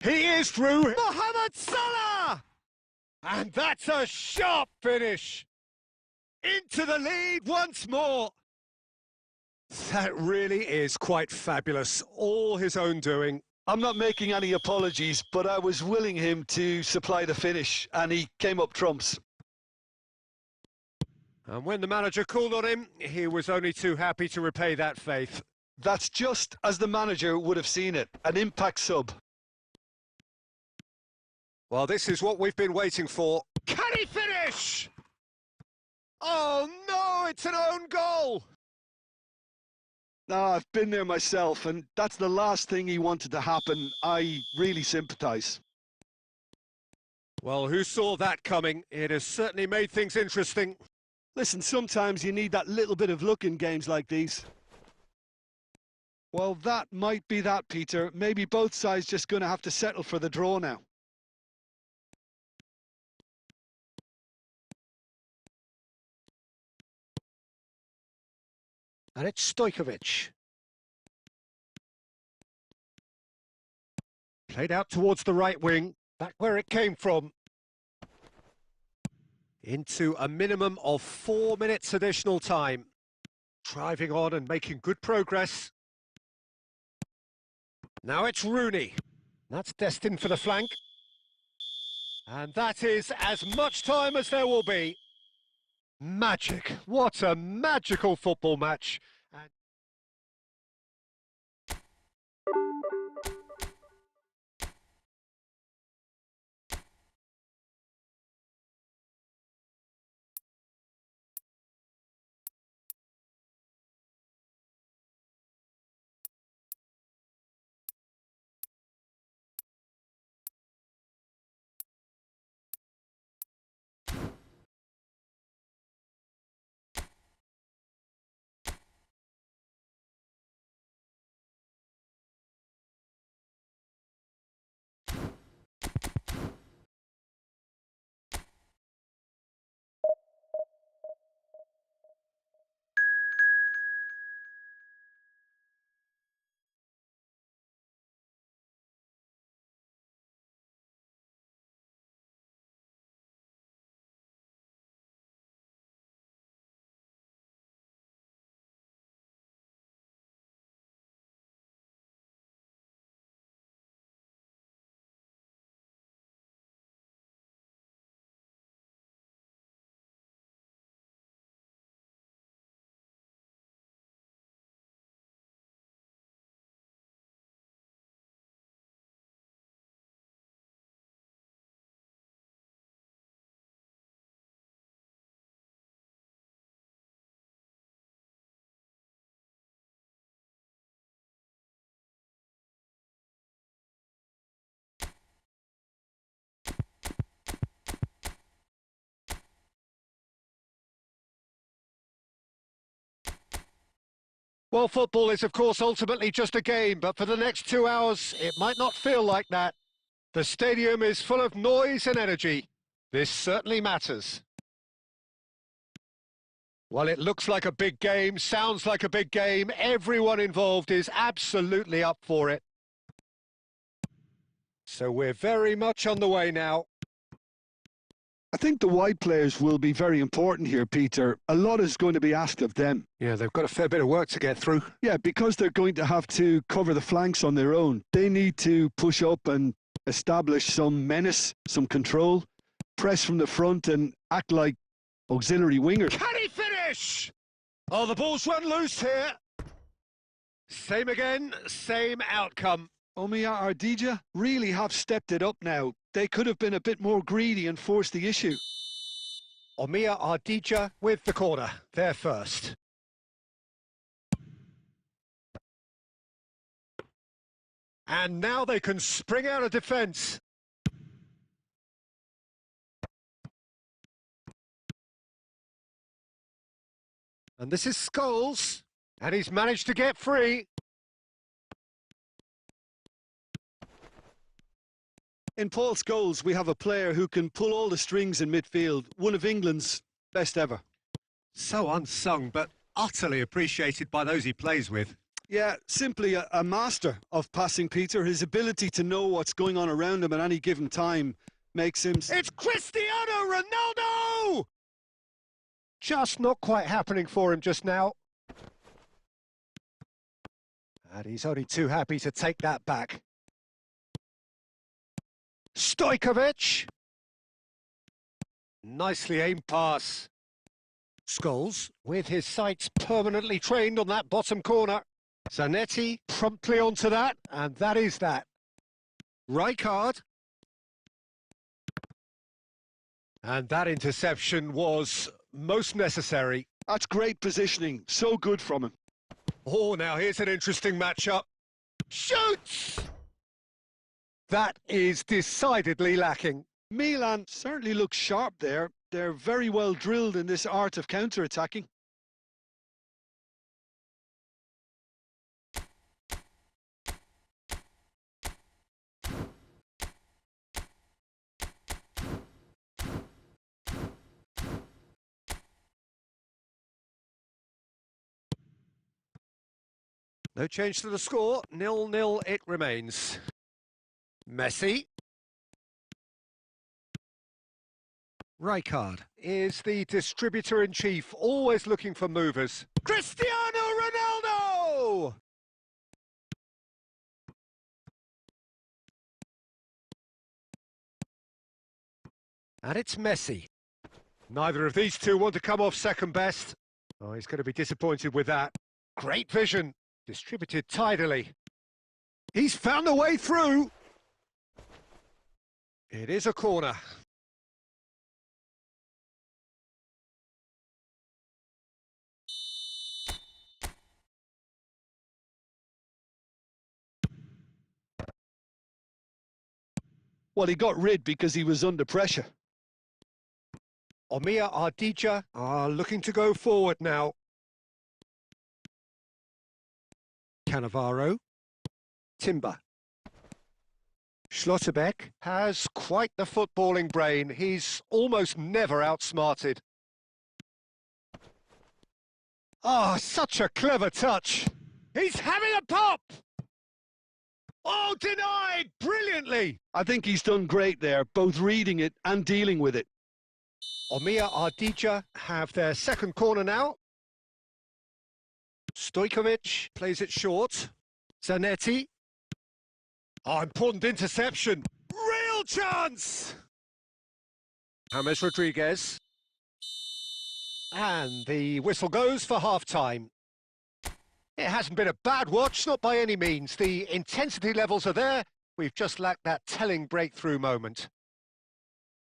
A: He is through. Mohamed Salah! And that's a sharp finish. Into the lead once more. That really is quite fabulous. All his own doing.
B: I'm not making any apologies, but I was willing him to supply the finish, and he came up trumps.
A: And when the manager called on him, he was only too happy to repay that faith.
B: That's just as the manager would have seen it, an impact sub.
A: Well, this is what we've been waiting for. Can he finish? Oh no, it's an own goal!
B: No, I've been there myself, and that's the last thing he wanted to happen. I really sympathise.
A: Well, who saw that coming? It has certainly made things interesting.
B: Listen, sometimes you need that little bit of luck in games like these. Well, that might be that, Peter. Maybe both sides just going to have to settle for the draw now.
A: And it's Stojkovic. Played out towards the right wing, back where it came from. Into a minimum of 4 minutes additional time. Driving on and making good progress. Now it's Rooney. That's destined for the flank. And that is as much time as there will be. Magic. What a magical football match. And well, football is, of course, ultimately just a game, but for the next 2 hours, it might not feel like that. The stadium is full of noise and energy. This certainly matters. Well, it looks like a big game, sounds like a big game. Everyone involved is absolutely up for it. So we're very much on the way now.
B: I think the wide players will be very important here, Peter. A lot is going to be asked of them.
A: Yeah, they've got a fair bit of work to get through.
B: Yeah, because they're going to have to cover the flanks on their own. They need to push up and establish some menace, some control, press from the front and act like auxiliary wingers.
A: Can he finish? Oh, the ball's run loose here. Same again, same outcome.
B: Omiya Ardija really have stepped it up now. They could have been a bit more greedy and forced the issue.
A: Omiya Ardija with the corner. They're first. And now they can spring out of defence. And this is Scholes. And he's managed to get free.
B: In Paul Scholes, we have a player who can pull all the strings in midfield. One of England's best ever.
A: So unsung, but utterly appreciated by those he plays with.
B: Yeah, simply a master of passing, Peter. His ability to know what's going on around him at any given time makes him...
A: It's Cristiano Ronaldo! Just not quite happening for him just now. And he's only too happy to take that back. Stojkovic. Nicely aimed pass. Scholes, with his sights permanently trained on that bottom corner. Zanetti promptly onto that, and that is that. Rijkaard. And that interception was most necessary.
B: That's great positioning. So good from him.
A: Oh, now here's an interesting matchup. Shoots! That is decidedly lacking.
B: Milan certainly looks sharp there. They're very well drilled in this art of counter-attacking.
A: No change to the score, 0-0 it remains. Messi. Rijkaard is the distributor-in-chief, always looking for movers. Cristiano Ronaldo! And it's Messi. Neither of these two want to come off second best. Oh, he's going to be disappointed with that. Great vision, distributed tidily. He's found a way through. It is a corner.
B: Well, he got rid because he was under pressure.
A: Omiya Ardija are looking to go forward now. Cannavaro. Timber. Schlotterbeck has quite the footballing brain. He's almost never outsmarted. Oh, such a clever touch. He's having a pop! Oh, denied brilliantly!
B: I think he's done great there, both reading it and dealing with it.
A: Omiya Ardija have their second corner now. Stojkovic plays it short. Zanetti. Oh, important interception. Real chance! James Rodriguez. And the whistle goes for half-time. It hasn't been a bad watch, not by any means. The intensity levels are there. We've just lacked that telling breakthrough moment.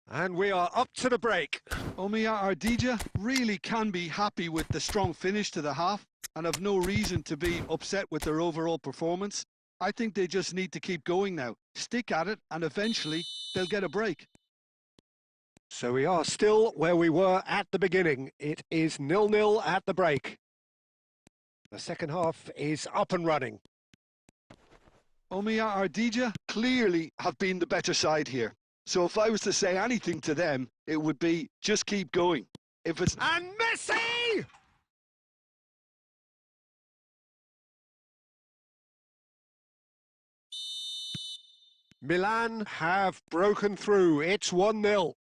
A: And we are up to the break.
B: Omiya Ardija really can be happy with the strong finish to the half and have no reason to be upset with their overall performance. I think they just need to keep going now, stick at it, and eventually they'll get a break.
A: So we are still where we were at the beginning. It is 0-0 at the break. The second half is up and running.
B: Omiya Ardija clearly have been the better side here. So if I was to say anything to them, it would be just keep going. If it's...
A: And Messi! Milan have broken through. It's 1-0.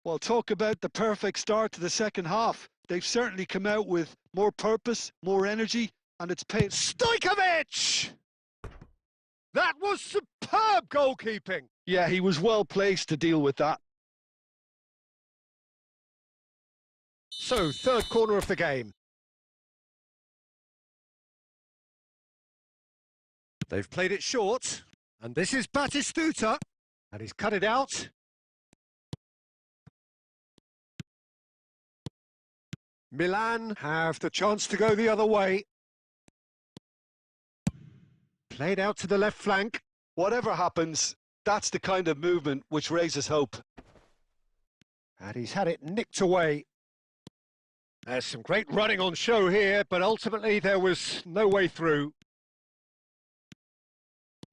B: Well, talk about the perfect start to the second half. They've certainly come out with more purpose, more energy, and it's paid.
A: Stojkovic! That was superb goalkeeping.
B: Yeah, he was well placed to deal with that.
A: So, third corner of the game. They've played it short, and this is Batistuta, and he's cut it out. Milan have the chance to go the other way. Played out to the left flank.
B: Whatever happens, that's the kind of movement which raises hope.
A: And he's had it nicked away. There's some great running on show here, but ultimately there was no way through.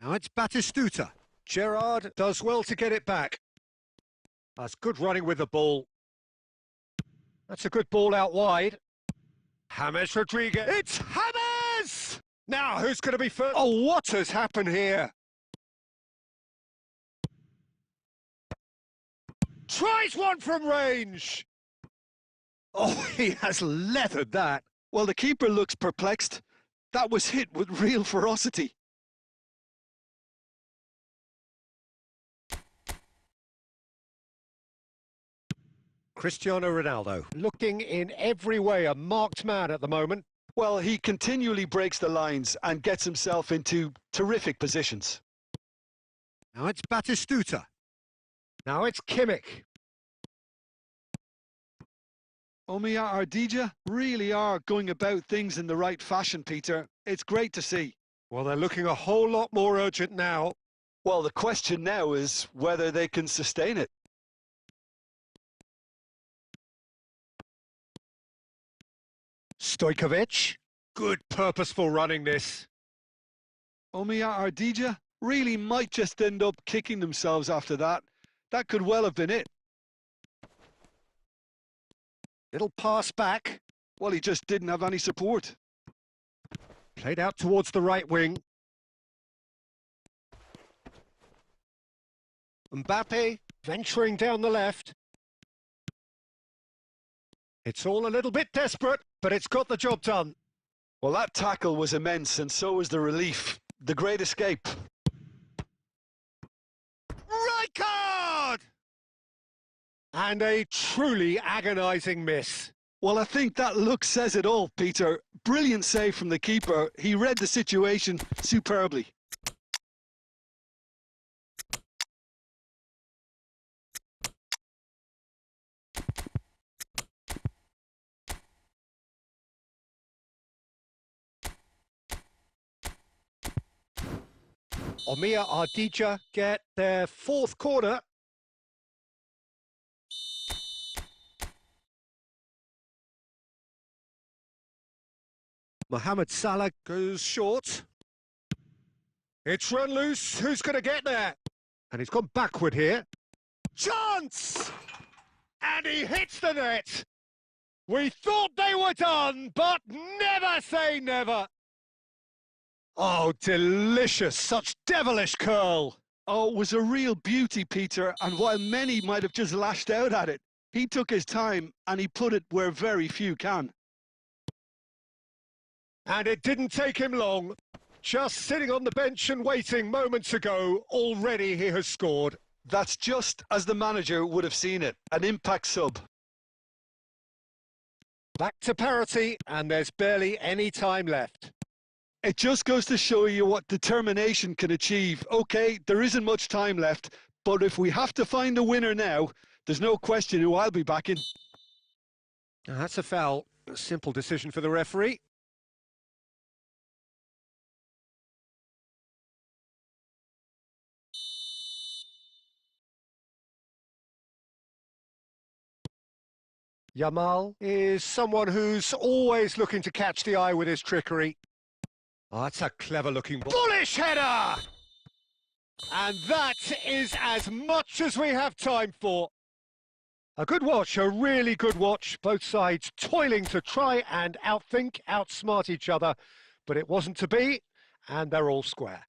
A: Now it's Batistuta. Gerrard does well to get it back. That's good running with the ball. That's a good ball out wide. James Rodriguez. It's James! Now, who's going to be first? Oh, what has happened here? Tries one from range. Oh, he has leathered that.
B: Well, the keeper looks perplexed. That was hit with real ferocity.
A: Cristiano Ronaldo, looking in every way a marked man at the moment.
B: Well, he continually breaks the lines and gets himself into terrific positions.
A: Now it's Batistuta. Now it's Kimmich.
B: Omiya Ardija really are going about things in the right fashion, Peter. It's great to see.
A: Well, they're looking a whole lot more urgent now.
B: Well, the question now is whether they can sustain it.
A: Stojkovic. Good purposeful running this.
B: Omiya Ardija really might just end up kicking themselves after that. That could well have been it.
A: Little pass back.
B: Well, he just didn't have any support.
A: Played out towards the right wing. Mbappe venturing down the left. It's all a little bit desperate, but it's got the job done.
B: Well, that tackle was immense, and so was the relief. The great escape.
A: Right card! And a truly agonising miss.
B: Well, I think that look says it all, Peter. Brilliant save from the keeper. He read the situation superbly.
A: Omiya Ardija get their fourth corner. Mohamed Salah goes short. It's run loose. Who's going to get there? And he's gone backward here. Chance! And he hits the net. We thought they were done, but never say never. Oh, delicious. Such devilish curl.
B: Oh, it was a real beauty, Peter, and while many might have just lashed out at it, he took his time and he put it where very few can.
A: And it didn't take him long. Just sitting on the bench and waiting moments ago, already he has scored.
B: That's just as the manager would have seen it, an impact sub.
A: Back to parity, and there's barely any time left.
B: It just goes to show you what determination can achieve. OK, there isn't much time left, but if we have to find a winner now, there's no question who I'll be backing.
A: That's a foul. A simple decision for the referee. Yamal is someone who's always looking to catch the eye with his trickery. Oh, that's a clever-looking ball. Bullish header! And that is as much as we have time for. A good watch, a really good watch. Both sides toiling to try and outthink, outsmart each other. But it wasn't to be, and they're all square.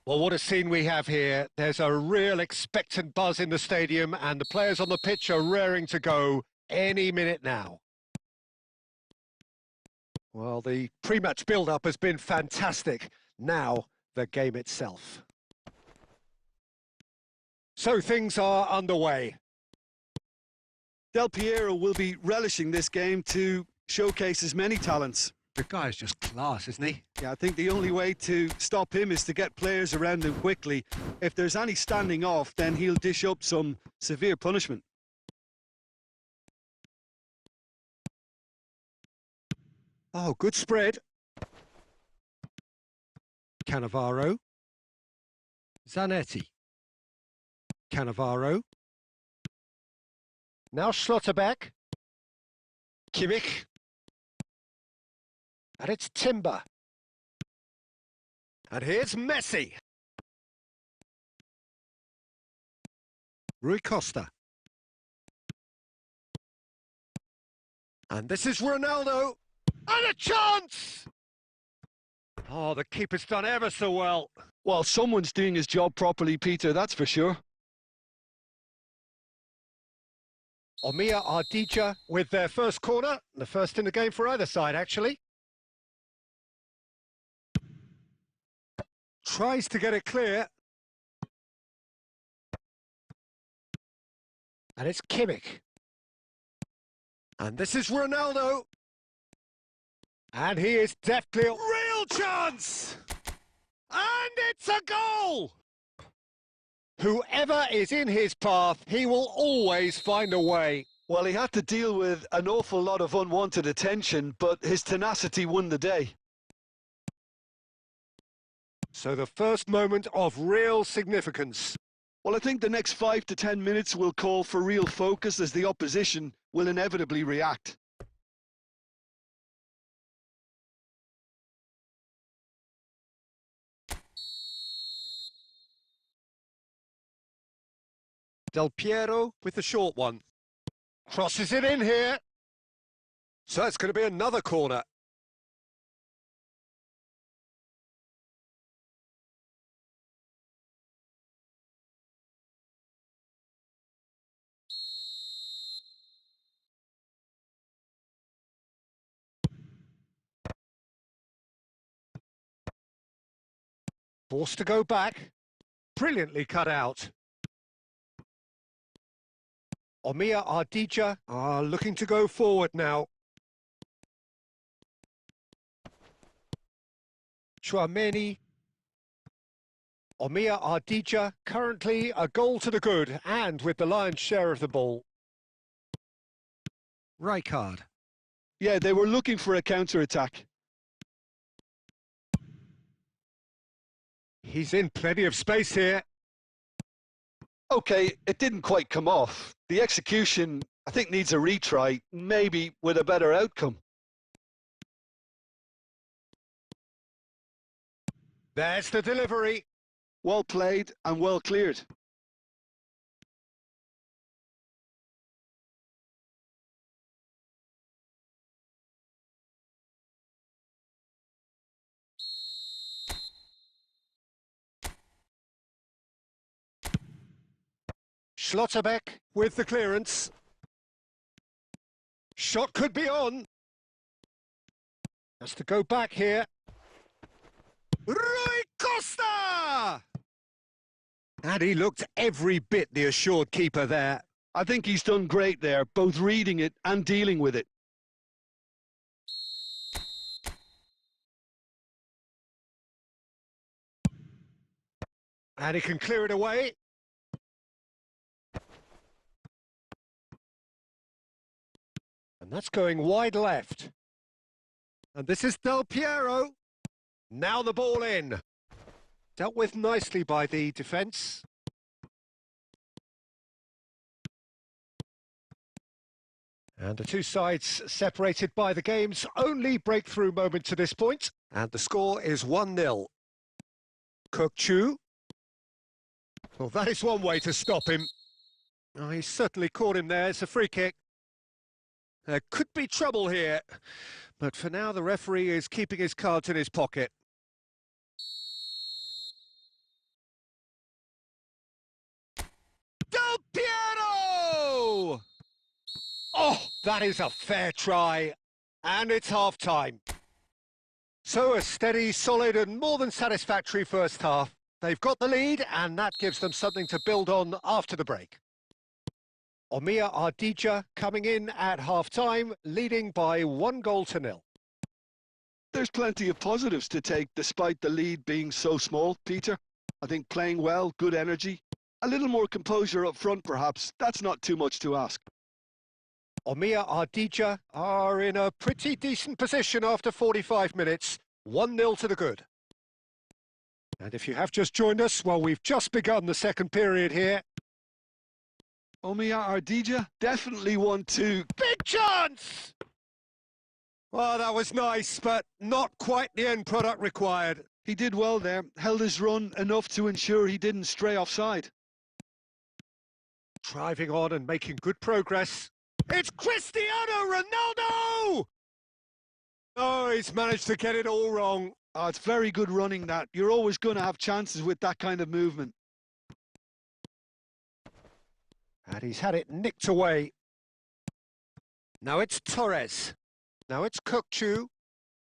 A: Well, what a scene we have here. There's a real expectant buzz in the stadium, and the players on the pitch are raring to go any minute now. Well, the pre-match build-up has been fantastic. Now, the game itself. So things are underway.
B: Del Piero will be relishing this game to showcase his many talents.
A: The guy's just class, isn't he?
B: Yeah, I think the only way to stop him is to get players around him quickly. If there's any standing off, then he'll dish up some severe punishment.
A: Oh, good spread. Cannavaro. Zanetti. Cannavaro. Now Schlotterbeck. Kimmich. And it's Timber. And here's Messi. Rui Costa. And this is Ronaldo. And a chance! Oh, the keeper's done ever so well.
B: Well, someone's doing his job properly, Peter, that's for sure.
A: Omiya Ardija with their first corner. The first in the game for either side, actually. Tries to get it clear. And it's Kimmich. And this is Ronaldo. And he is deftly... Real chance! And it's a goal! Whoever is in his path, he will always find a way.
B: Well, he had to deal with an awful lot of unwanted attention, but his tenacity won the day.
A: So the first moment of real significance.
B: Well, I think the next 5 to 10 minutes will call for real focus as the opposition will inevitably react.
A: Del Piero with the short one. Crosses it in here. So it's going to be another corner. Forced to go back. Brilliantly cut out. Omiya Ardija are looking to go forward now. Chouameni. Omiya Ardija currently a goal to the good and with the lion's share of the ball. Rijkaard.
B: Yeah, they were looking for a counter-attack.
A: He's in plenty of space here.
B: Okay, it didn't quite come off. The execution, I think, needs a retry, maybe with a better outcome.
A: There's the delivery.
B: Well played and well cleared.
A: Schlotterbeck with the clearance. Shot could be on. Has to go back here. Rui Costa! And he looked every bit the assured keeper there.
B: I think he's done great there, both reading it and dealing with it.
A: And he can clear it away. And that's going wide left. And this is Del Piero. Now the ball in. Dealt with nicely by the defence. And the two sides separated by the game's only breakthrough moment to this point. And the score is 1-0. Kukçu. Well, that is one way to stop him. Oh, he certainly caught him there. It's a free kick. There could be trouble here. But for now, the referee is keeping his cards in his pocket. Del Piero! Oh, that is a fair try. And it's half-time. So a steady, solid and more than satisfactory first half. They've got the lead, and that gives them something to build on after the break. Omia Ardija coming in at half-time, leading by 1-0.
B: There's plenty of positives to take despite the lead being so small, Peter. I think playing well, good energy, a little more composure up front perhaps, that's not too much to ask.
A: Omia Ardija are in a pretty decent position after 45 minutes, 1-0 to the good. And if you have just joined us, well, we've just begun the second period here.
B: Omia Ardija definitely won two.
A: Big chance! Well, that was nice, but not quite the end product required.
B: He did well there, held his run enough to ensure he didn't stray offside.
A: Driving on and making good progress. It's Cristiano Ronaldo! Oh, he's managed to get it all wrong.
B: Oh, it's very good running that. You're always going to have chances with that kind of movement.
A: And he's had it nicked away. Now it's Torres. Now it's Kukçu.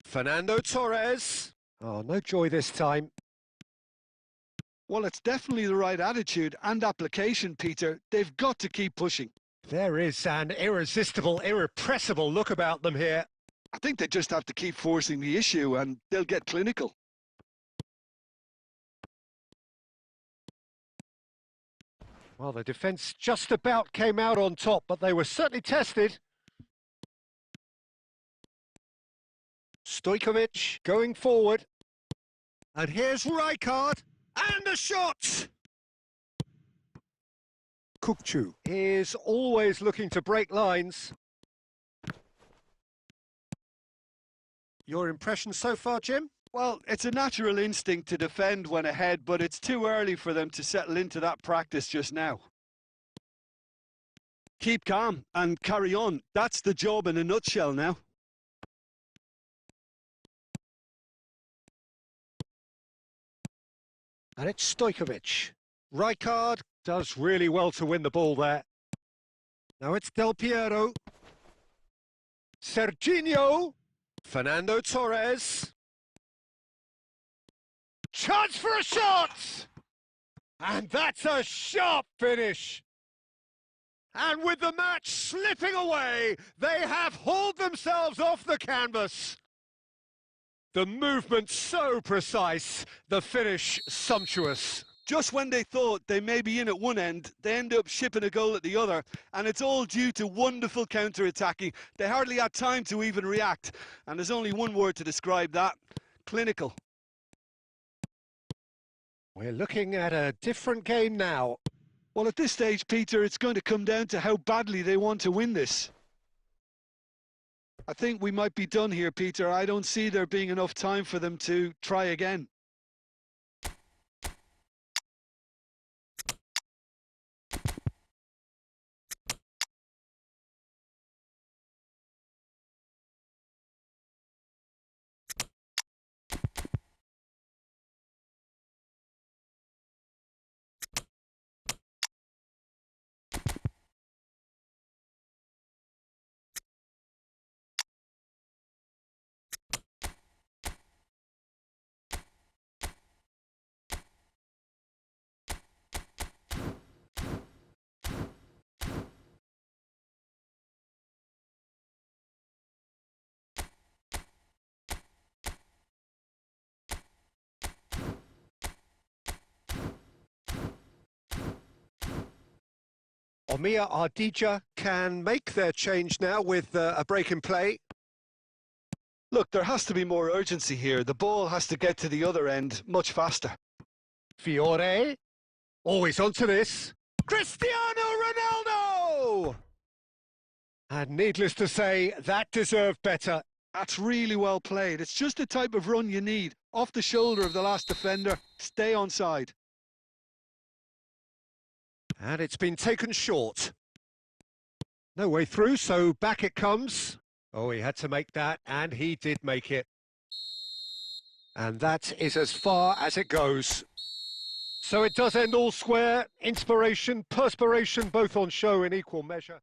A: Fernando Torres. Oh, no joy this time.
B: Well, it's definitely the right attitude and application, Peter. They've got to keep pushing.
A: There is an irresistible, irrepressible look about them here.
B: I think they just have to keep forcing the issue and they'll get clinical.
A: Well, the defence just about came out on top, but they were certainly tested. Stojkovic going forward. And here's Rijkaard. And a shot! Kukçu is always looking to break lines. Your impression so far, Jim?
B: Well, it's a natural instinct to defend when ahead, but it's too early for them to settle into that practice just now. Keep calm and carry on. That's the job in a nutshell now.
A: And it's Stojkovic. Rijkaard does really well to win the ball there. Now it's Del Piero. Serginho. Fernando Torres. Chance for a shot! And that's a sharp finish. And with the match slipping away, they have hauled themselves off the canvas. The movement so precise, the finish sumptuous.
B: Just when they thought they may be in at one end, they end up shipping a goal at the other, and it's all due to wonderful counter-attacking. They hardly had time to even react, and there's only one word to describe that: clinical.
A: We're looking at a different game now.
B: Well, at this stage, Peter, it's going to come down to how badly they want to win this. I think we might be done here, Peter. I don't see there being enough time for them to try again.
A: Omia Ardija can make their change now with a break in play.
B: Look, there has to be more urgency here. The ball has to get to the other end much faster.
A: Fiore. Always onto this. Cristiano Ronaldo! And needless to say, that deserved better.
B: That's really well played. It's just the type of run you need. Off the shoulder of the last defender. Stay onside.
A: And it's been taken short. No way through, so back it comes. Oh, he had to make that, and he did make it. And that is as far as it goes. So it does end all square. Inspiration, perspiration, both on show in equal measure.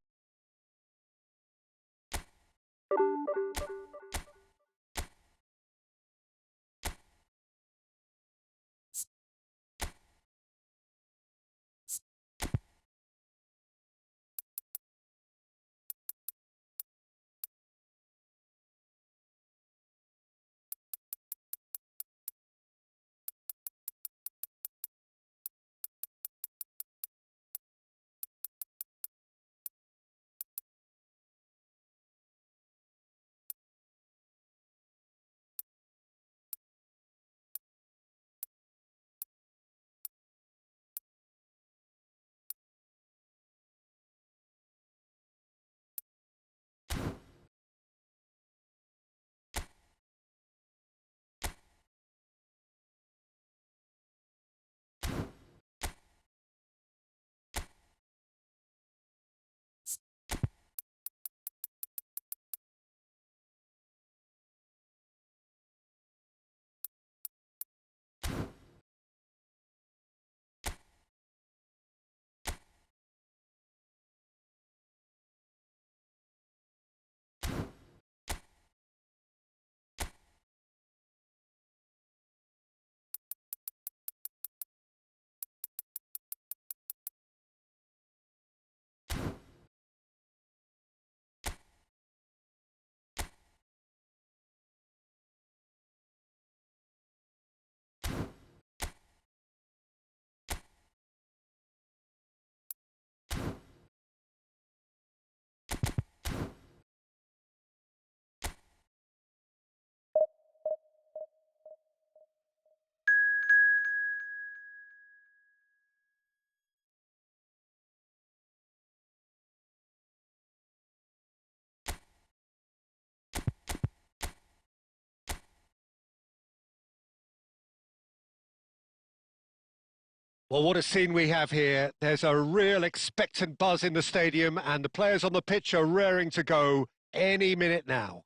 A: Well, what a scene we have here. There's a real expectant buzz in the stadium, and the players on the pitch are raring to go any minute now.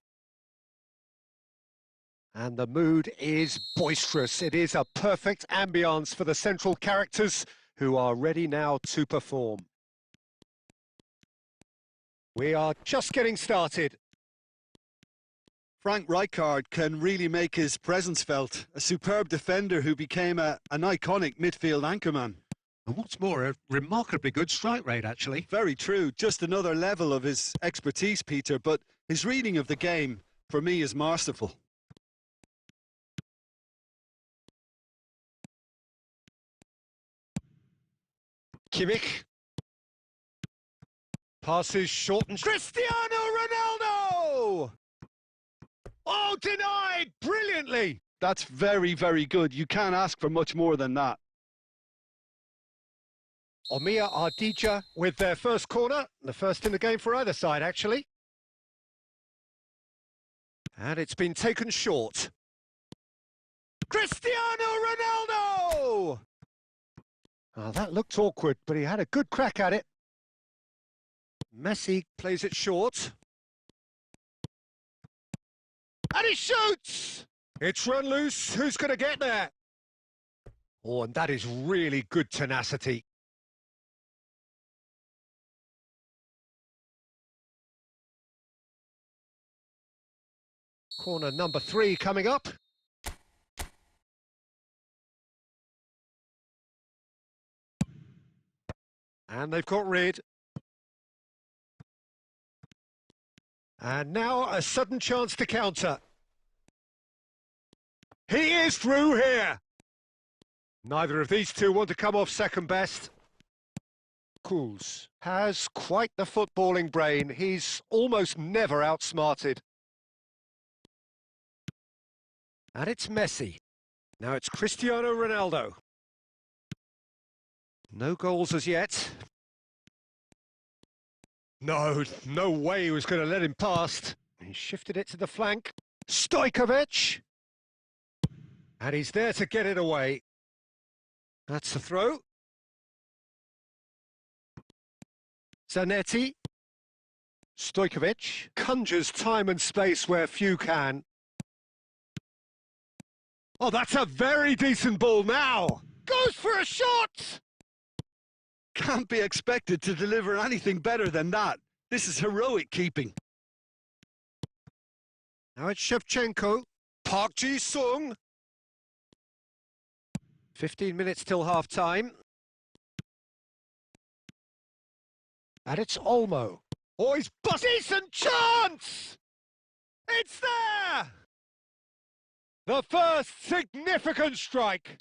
A: And the mood is boisterous. It is a perfect ambience for the central characters who are ready now to perform. We are just getting started.
B: Frank Rijkaard can really make his presence felt. A superb defender who became an iconic midfield anchorman.
A: And what's more, a remarkably good strike rate, actually.
B: Very true. Just another level of his expertise, Peter, but his reading of the game, for me, is masterful.
A: Kimmich. Passes short and... Cristiano Ronaldo! Oh, denied brilliantly!
B: That's very, very good. You can't ask for much more than that.
A: Omiya Ardija with their first corner, the first in the game for either side, actually. And it's been taken short. Cristiano Ronaldo! Oh, that looked awkward, but he had a good crack at it. Messi plays it short. And he shoots! It's run loose. Who's going to get there? Oh, and that is really good tenacity. Corner number 3 coming up. And they've got rid. And now a sudden chance to counter. He is through here. Neither of these two want to come off second best. Kuz has quite the footballing brain. He's almost never outsmarted. And it's Messi. Now it's Cristiano Ronaldo. No goals as yet. No way he was going to let him past. He shifted it to the flank. Stojkovic. And he's there to get it away. That's the throw. Zanetti. Stojkovic conjures time and space where few can. Oh, that's a very decent ball now. Goes for a shot!
B: Can't be expected to deliver anything better than that. This is heroic keeping.
A: Now it's Shevchenko. Park Ji-sung. 15 minutes till half-time. And it's Olmo. Oh, he's decent chance! It's there! The first significant strike.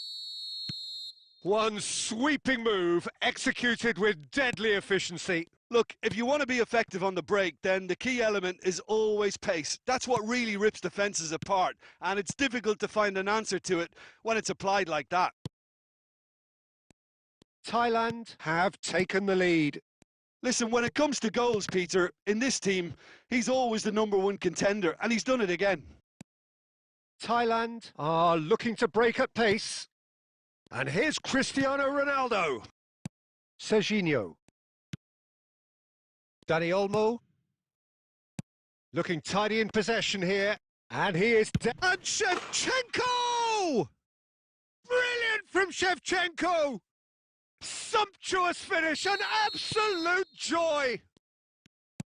A: One sweeping move executed with deadly efficiency.
B: Look, if you want to be effective on the break, then the key element is always pace. That's what really rips defences apart, and it's difficult to find an answer to it when it's applied like that.
A: Thailand have taken the lead.
B: Listen, when it comes to goals, Peter, in this team, he's always the #1 contender, and he's done it again.
A: Thailand are looking to break at pace. And here's Cristiano Ronaldo. Serginho. Dani Olmo. Looking tidy in possession here. And he is... And Shevchenko! Brilliant from Shevchenko! Sumptuous finish, an absolute joy!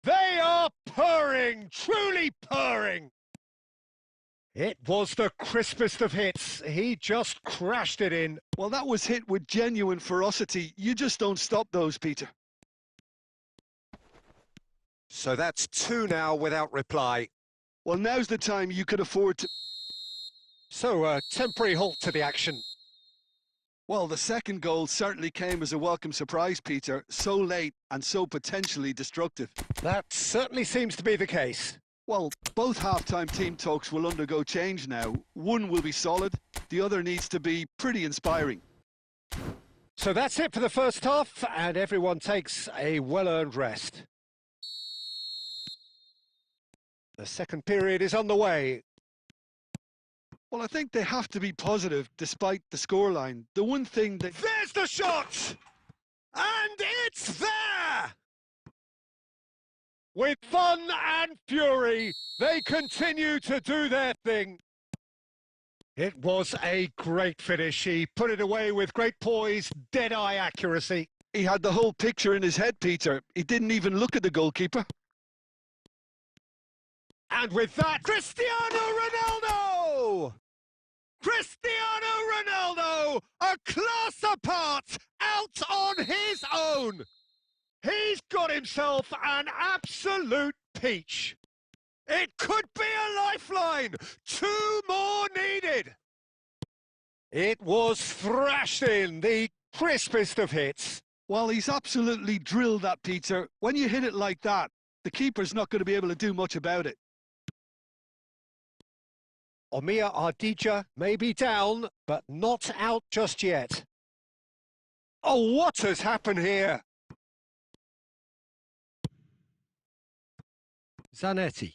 A: They are purring, truly purring! It was the crispest of hits. He just crashed it in.
B: Well, that was hit with genuine ferocity. You just don't stop those, Peter.
A: So that's 2 now without reply.
B: Well, now's the time you could afford to...
A: So a temporary halt to the action.
B: Well, the second goal certainly came as a welcome surprise, Peter. So late and so potentially destructive.
A: That certainly seems to be the case.
B: Well, both half-time team talks will undergo change now. One will be solid, the other needs to be pretty inspiring.
A: So that's it for the first half, and everyone takes a well-earned rest. The second period is on the way.
B: Well, I think they have to be positive despite the scoreline. The one thing that...
A: There's the shot! And it's there! With fun and fury, they continue to do their thing. It was a great finish. He put it away with great poise, dead-eye accuracy.
B: He had the whole picture in his head, Peter. He didn't even look at the goalkeeper.
A: And with that, Cristiano Ronaldo! Cristiano Ronaldo, a class apart, out on his own. He's got himself an absolute peach. It could be a lifeline. 2 more needed. It was thrashed in, the crispest of hits.
B: Well, he's absolutely drilled that, Peter. When you hit it like that, the keeper's not going to be able to do much about it.
A: Omir Ardija may be down, but not out just yet. Oh, what has happened here? Zanetti.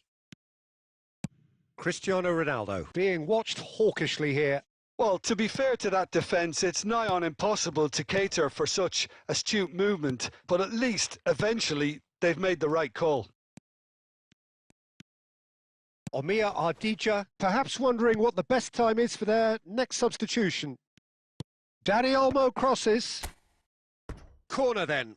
A: Cristiano Ronaldo being watched hawkishly here.
B: Well, to be fair to that defence, it's nigh on impossible to cater for such astute movement, but at least, eventually, they've made the right call.
A: Omir Ardija perhaps wondering what the best time is for their next substitution. Dani Olmo crosses. Corner then.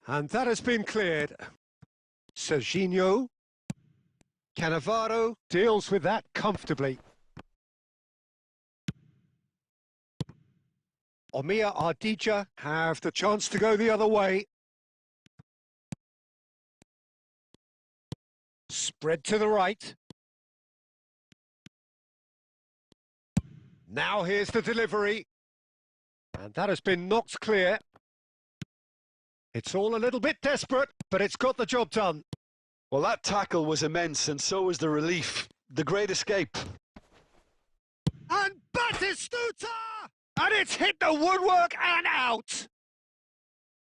A: And that has been cleared. Serginho. Cannavaro deals with that comfortably. Omir Ardija have the chance to go the other way. Spread to the right. Now here's the delivery. And that has been knocked clear. It's all a little bit desperate, but it's got the job done.
B: Well, that tackle was immense, and so was the relief. The great escape.
A: And Batistuta! And it's hit the woodwork and out!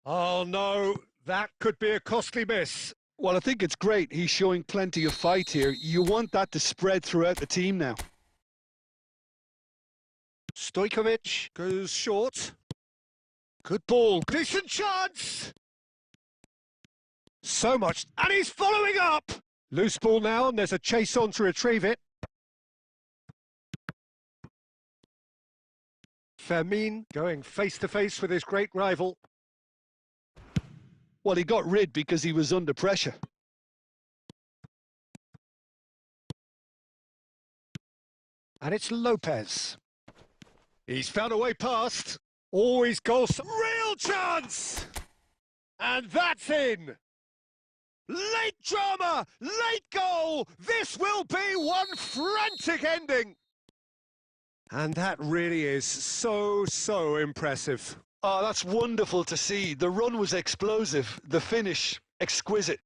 A: Oh no, that could be a costly miss.
B: Well, I think it's great. He's showing plenty of fight here. You want that to spread throughout the team now.
A: Stojkovic goes short. Good ball. Decent chance! So much. And he's following up! Loose ball now, and there's a chase on to retrieve it. Fermin going face-to-face with his great rival.
B: Well, he got rid because he was under pressure.
A: And it's Lopez. He's found a way past. Always goals. Real chance! And that's in. Late drama, late goal. This will be one frantic ending. And that really is so impressive.
B: Oh, that's wonderful to see. The run was explosive. The finish, exquisite.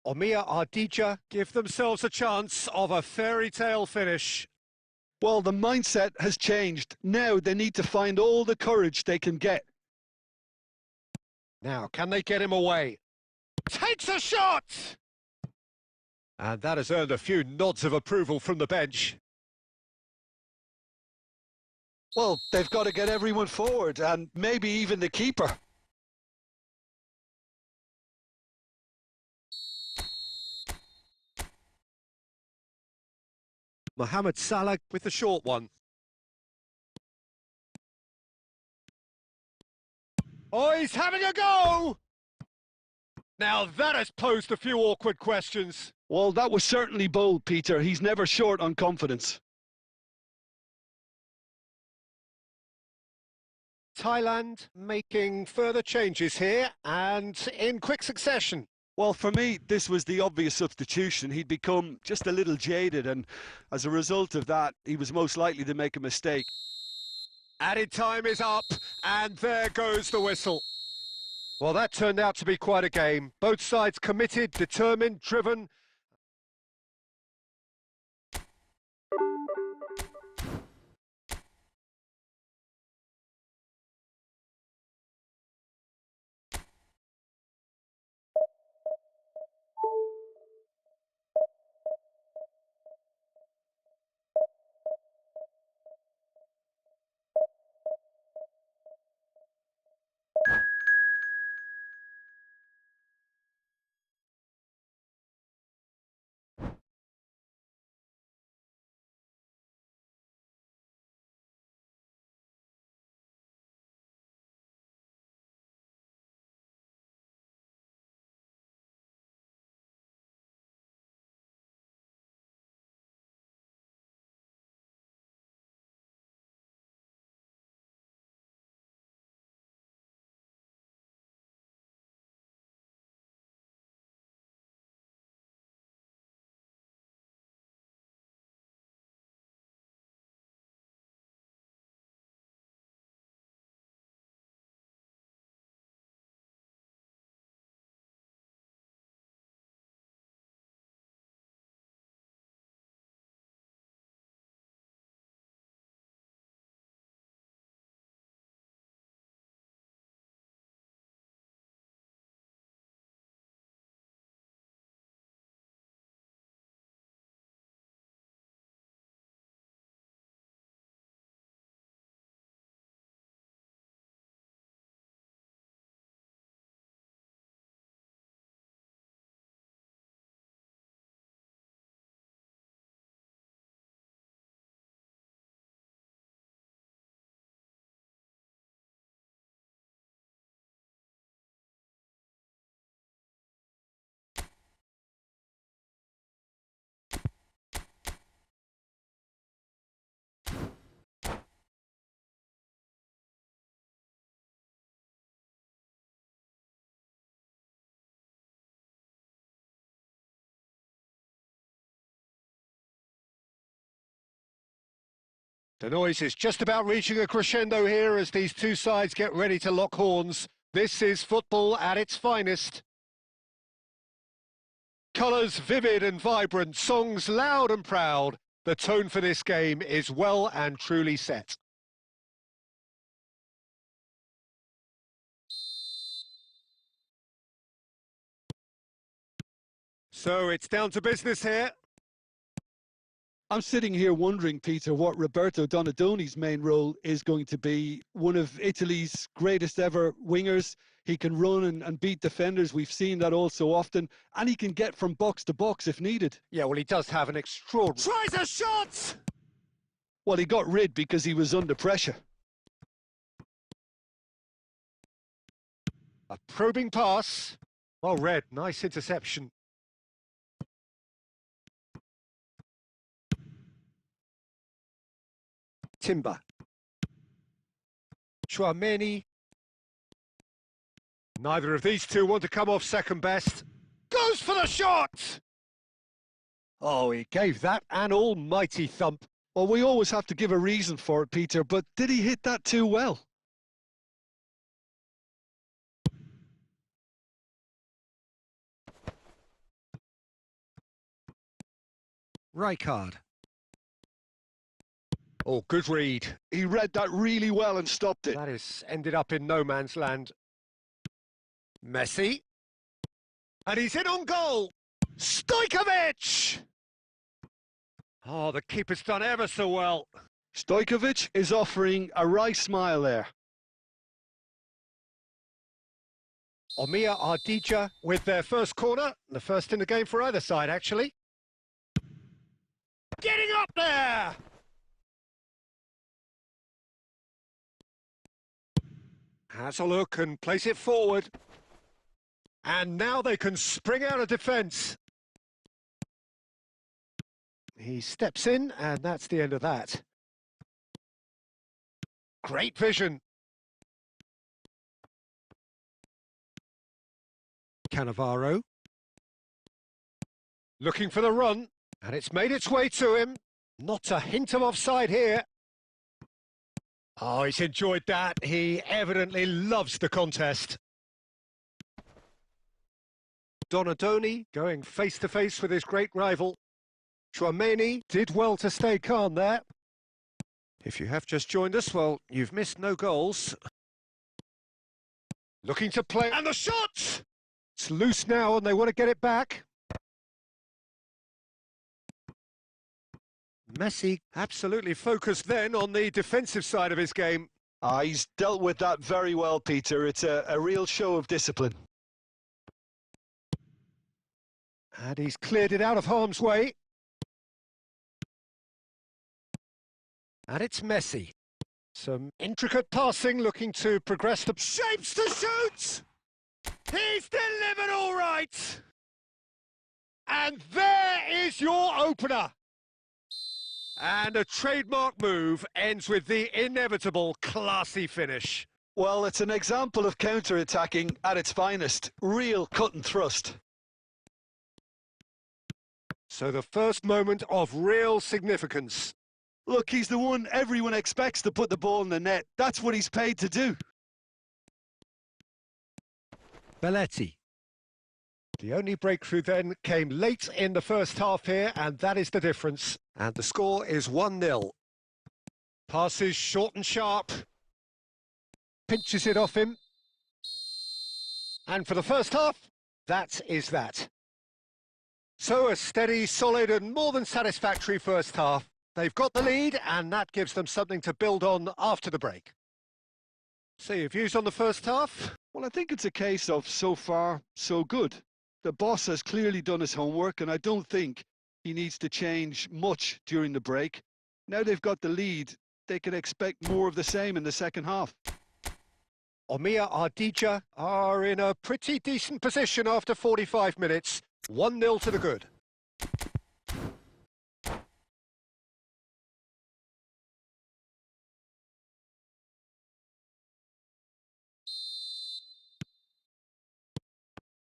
A: Omir Ardija give themselves a chance of a fairy tale finish.
B: Well, the mindset has changed. Now they need to find all the courage they can get.
A: Now, can they get him away? Takes a shot! And that has earned a few nods of approval from the bench.
B: Well, they've got to get everyone forward, and maybe even the keeper.
A: Mohamed Salah with the short one. Oh, he's having a go! Now that has posed a few awkward questions.
B: Well, that was certainly bold, Peter. He's never short on confidence.
A: Thailand making further changes here and in quick succession.
B: Well, for me, this was the obvious substitution. He'd become just a little jaded, and as a result of that, he was most likely to make a mistake.
A: Added time is up, and there goes the whistle. Well, that turned out to be quite a game. Both sides committed, determined, driven. The noise is just about reaching a crescendo here as these two sides get ready to lock horns. This is football at its finest. Colours vivid and vibrant, songs loud and proud. The tone for this game is well and truly set. So it's down to business here.
B: I'm sitting here wondering, Peter, what Roberto Donadoni's main role is going to be. One of Italy's greatest ever wingers. He can run and beat defenders. We've seen that all so often. And he can get from box to box if needed.
A: Yeah, well, he does have an extraordinary... Tries a shot!
B: Well, he got rid because he was under pressure.
A: A probing pass. Well read, nice interception. Timber. Chouameni. Neither of these two want to come off second best. Goes for the shot! Oh, he gave that an almighty thump.
B: Well, we always have to give a reason for it, Peter, but did he hit that too well?
A: Rijkaard. Oh, good read.
B: He read that really well and stopped it.
A: That is ended up in no man's land. Messi. And he's in on goal. Stojkovic! Oh, the keeper's done ever so well.
B: Stojkovic is offering a wry smile there.
A: Omiya Ardija with their first corner. The first in the game for either side, actually. Getting up there! Has a look and place it forward. And now they can spring out of defence. He steps in, and that's the end of that. Great vision. Cannavaro. Looking for the run, and it's made its way to him. Not a hint of offside here. Oh, he's enjoyed that. He evidently loves the contest. Donadoni going face-to-face with his great rival. Chouameni did well to stay calm there. If you have just joined us, well, you've missed no goals. Looking to play, and the shot! It's loose now, and they want to get it back. Messi absolutely focused then on the defensive side of his game.
B: He's dealt with that very well, Peter. It's a real show of discipline.
A: And he's cleared it out of harm's way. And it's Messi. Some intricate passing, looking to progress the shapes to shoot! He's delivered all right! And there is your opener! And a trademark move ends with the inevitable classy finish.
B: Well, it's an example of counter-attacking at its finest. Real cut and thrust.
A: So the first moment of real significance.
B: Look, he's the one everyone expects to put the ball in the net. That's what he's paid to do.
A: Belletti. The only breakthrough then came late in the first half here, and that is the difference. And the score is 1-0. Passes short and sharp. Pinches it off him. And for the first half, that is that. So a steady, solid and more than satisfactory first half. They've got the lead, and that gives them something to build on after the break. So your views on the first half?
B: Well, I think it's a case of so far, so good. The boss has clearly done his homework, and I don't think he needs to change much during the break. Now they've got the lead, they can expect more of the same in the second half.
A: Omiya Ardija are in a pretty decent position after 45 minutes. 1-0 to the good.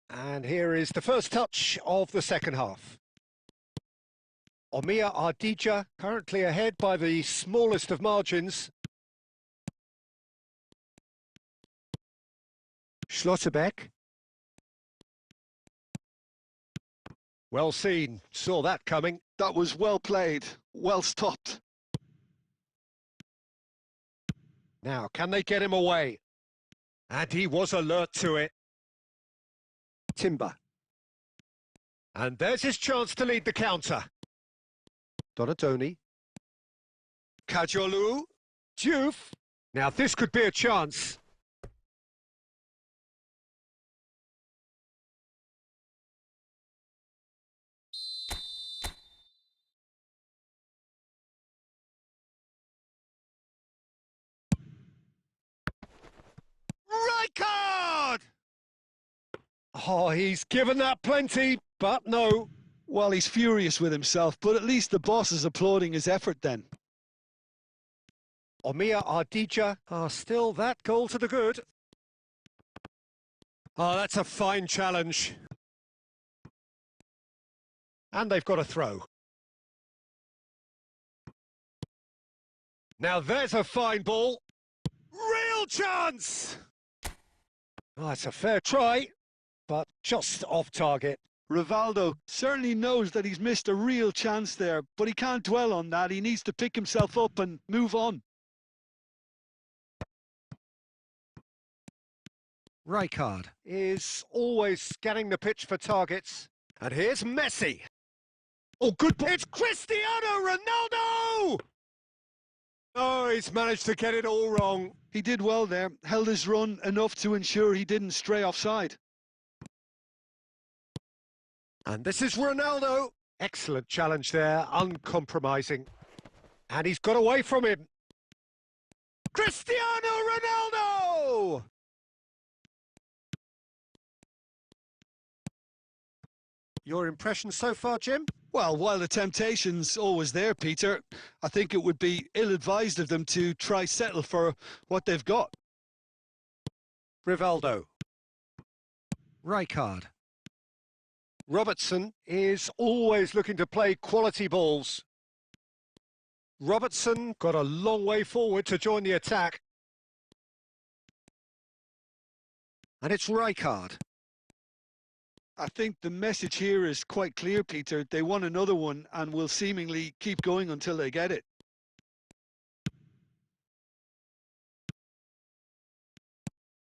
A: And here is the first touch of the second half. Omiya Ardija currently ahead by the smallest of margins. Schlotterbeck. Well seen, saw that coming.
B: That was well played, well stopped.
A: Now, can they get him away? And he was alert to it. Timber. And there's his chance to lead the counter. Donadoni. Kajolu. Diouf. Now this could be a chance. Right card! Oh, he's given that plenty, but no.
B: Well, he's furious with himself, but at least the boss is applauding his effort then.
A: Omiya Ardija are still that goal to the good. Oh, that's a fine challenge. And they've got a throw. Now there's a fine ball. Real chance! Oh, that's a fair try, but just off target.
B: Rivaldo certainly knows that he's missed a real chance there, but he can't dwell on that. He needs to pick himself up and move on.
A: Rijkaard is always scanning the pitch for targets. And here's Messi. Oh, good ball. It's Cristiano Ronaldo! Oh, he's managed to get it all wrong.
B: He did well there, held his run enough to ensure he didn't stray offside.
A: And this is Ronaldo. Excellent challenge there, uncompromising. And he's got away from him. Cristiano Ronaldo! Your impression so far, Jim?
B: Well, while the temptation's always there, Peter, I think it would be ill-advised of them to try settle for what they've got.
A: Rivaldo. Rijkaard. Robertson is always looking to play quality balls. Robertson got a long way forward to join the attack. And it's Rijkaard.
B: I think the message here is quite clear, Peter. They want another one and will seemingly keep going until they get it.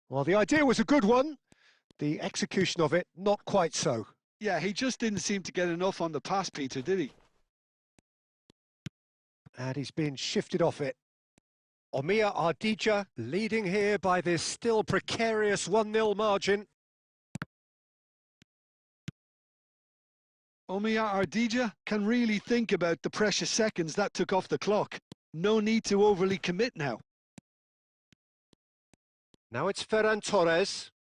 A: Well, the idea was a good one. The execution of it, not quite so.
B: Yeah, he just didn't seem to get enough on the pass, Peter, did he?
A: And he's been shifted off it. Omiya Ardija leading here by this still precarious 1-0 margin.
B: Omiya Ardija can really think about the precious seconds that took off the clock. No need to overly commit now.
A: Now it's Ferran Torres.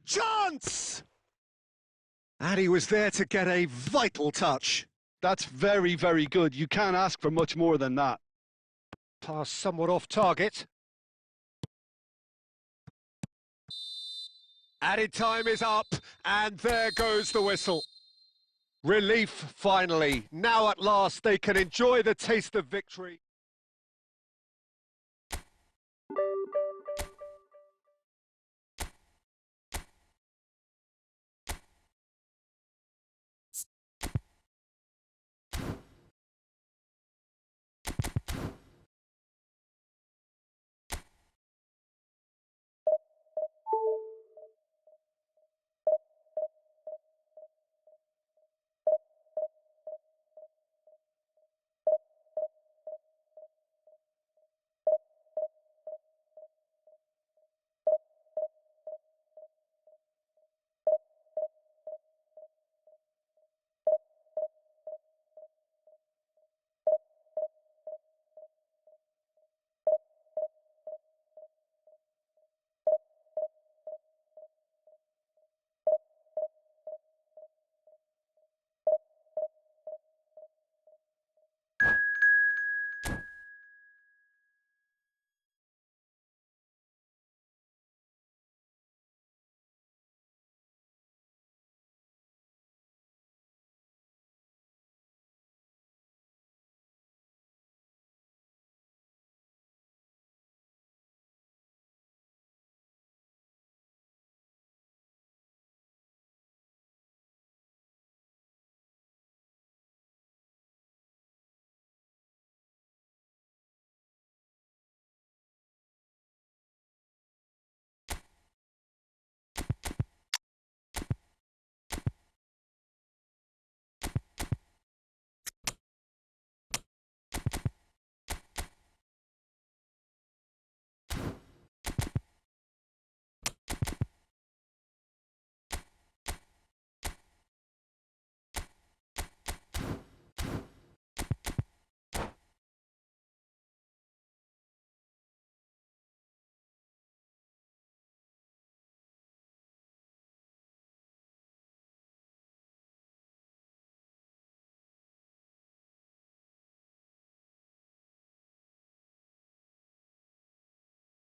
A: Chance! And he was there to get a vital touch.
B: That's very, very good. You can't ask for much more than that.
A: Pass somewhat off target. Added time is up, and there goes the whistle. Relief, finally. Now at last they can enjoy the taste of victory.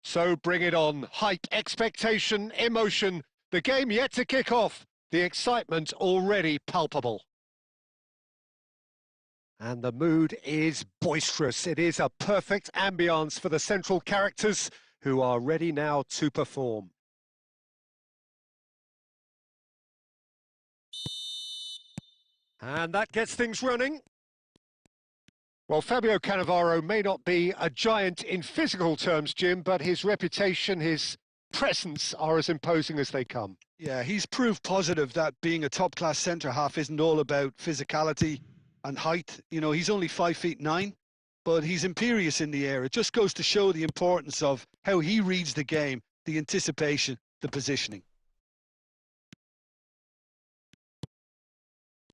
A: So bring it on. Hype, expectation, emotion. The game yet to kick off. The excitement already palpable. And the mood is boisterous. It is a perfect ambience for the central characters who are ready now to perform. And that gets things running. Well, Fabio Cannavaro may not be a giant in physical terms, Jim, but his reputation, his presence are as imposing as they come.
B: Yeah, he's proof positive that being a top-class centre-half isn't all about physicality and height. You know, he's only 5'9", but he's imperious in the air. It just goes to show the importance of how he reads the game, the anticipation, the positioning.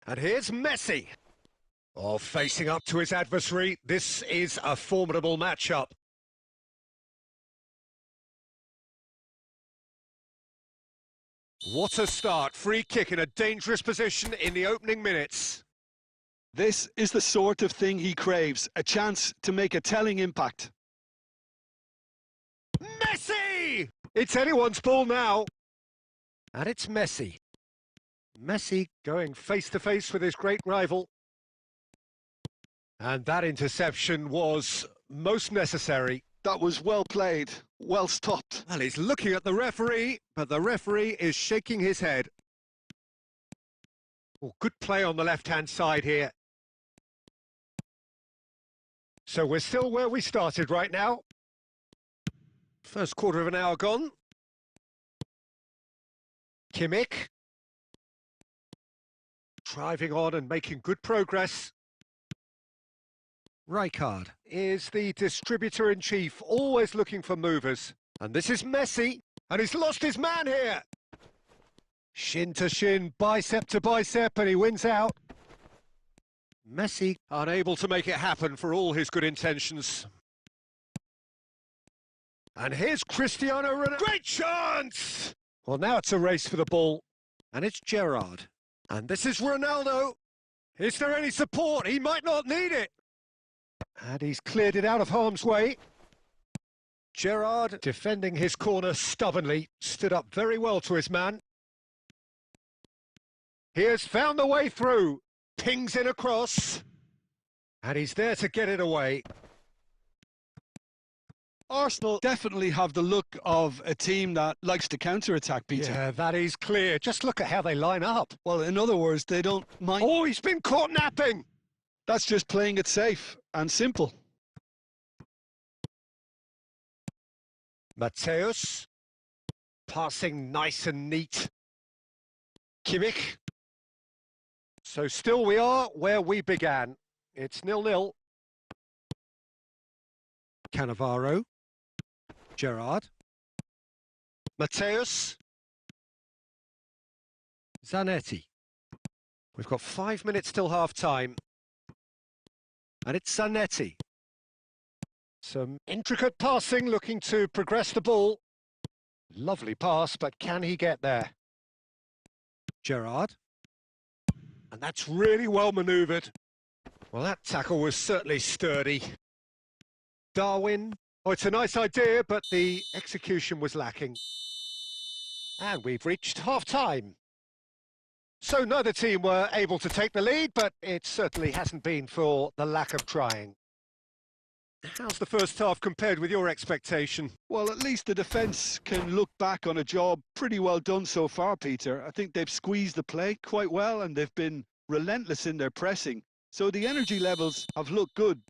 A: And here's Messi. Oh, facing up to his adversary, this is a formidable matchup. What a start. Free kick in a dangerous position in the opening minutes.
B: This is the sort of thing he craves, a chance to make a telling impact.
A: Messi! It's anyone's ball now. And it's Messi. Messi going face-to-face with his great rival. And that interception was most necessary.
B: That was well played, well stopped.
A: Well, he's looking at the referee, but the referee is shaking his head. Oh, good play on the left-hand side here. So we're still where we started right now. First quarter of an hour gone. Kimmich. Driving on and making good progress. Rijkaard is the distributor-in-chief, always looking for movers. And this is Messi, and he's lost his man here. Shin to shin, bicep to bicep, and he wins out. Messi unable to make it happen for all his good intentions. And here's Cristiano Ronaldo. Great chance! Well, now it's a race for the ball, and it's Gerrard. And this is Ronaldo. Is there any support? He might not need it. And he's cleared it out of harm's way. Gerrard, defending his corner stubbornly, stood up very well to his man. He has found the way through. Pings in across. And he's there to get it away.
B: Arsenal definitely have the look of a team that likes to counter-attack, Peter.
A: Yeah, that is clear. Just look at how they line up.
B: Well, in other words, they don't mind.
A: Oh, he's been caught napping.
B: That's just playing it safe and simple.
A: Mateus. Passing nice and neat. Kimmich. So still we are where we began. It's 0-0. Cannavaro. Gerrard. Mateus. Zanetti. We've got 5 minutes till half-time. And it's Zanetti. Some intricate passing, looking to progress the ball. Lovely pass, but can he get there? Gerrard. And that's really well manoeuvred. Well, that tackle was certainly sturdy. Darwin. Oh, it's a nice idea, but the execution was lacking. And we've reached half-time. So neither team were able to take the lead, but it certainly hasn't been for the lack of trying. How's the first half compared with your expectation?
B: Well, at least the defence can look back on a job pretty well done so far, Peter. I think they've squeezed the play quite well and they've been relentless in their pressing. So the energy levels have looked good.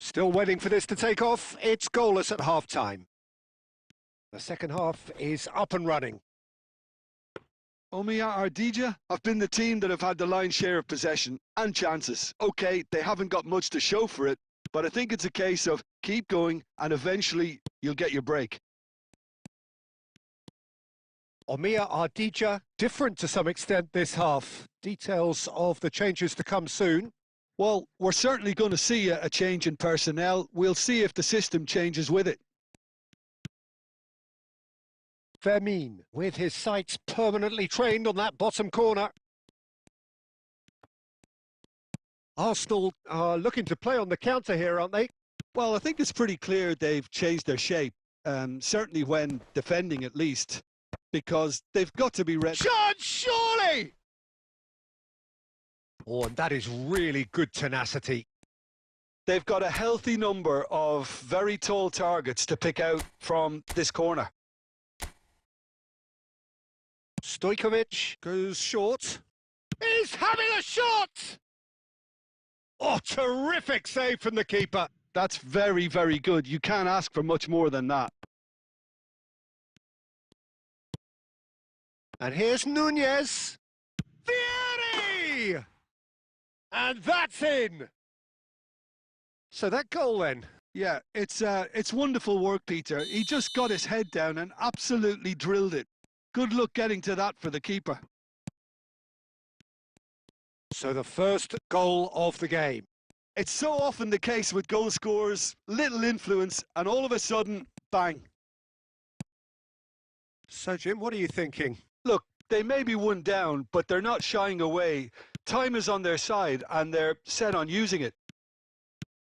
A: Still waiting for this to take off. It's goalless at half-time. The second half is up and running.
B: Omiya Ardija have been the team that have had the lion's share of possession and chances. OK, they haven't got much to show for it, but I think it's a case of keep going and eventually you'll get your break.
A: Omiya Ardija, different to some extent this half. Details of the changes to come soon.
B: Well, we're certainly going to see a change in personnel. We'll see if the system changes with it.
A: Vermin, with his sights permanently trained on that bottom corner. Arsenal are looking to play on the counter here, aren't they?
B: Well, I think it's pretty clear they've changed their shape, certainly when defending at least, because they've got to be ready.
A: Chance, surely! Oh, and that is really good tenacity.
B: They've got a healthy number of very tall targets to pick out from this corner.
A: Stojkovic goes short. He's having a shot! Oh, terrific save from the keeper.
B: That's very, very good. You can't ask for much more than that.
A: And here's Nunez. Vieri! And that's in! So that goal then?
B: Yeah, it's wonderful work, Peter. He just got his head down and absolutely drilled it. Good luck getting to that for the keeper.
A: So the first goal of the game.
B: It's so often the case with goal scorers, little influence, and all of a sudden, bang.
A: So, Jim, what are you thinking?
B: Look, they may be one down, but they're not shying away. Time is on their side, and they're set on using it.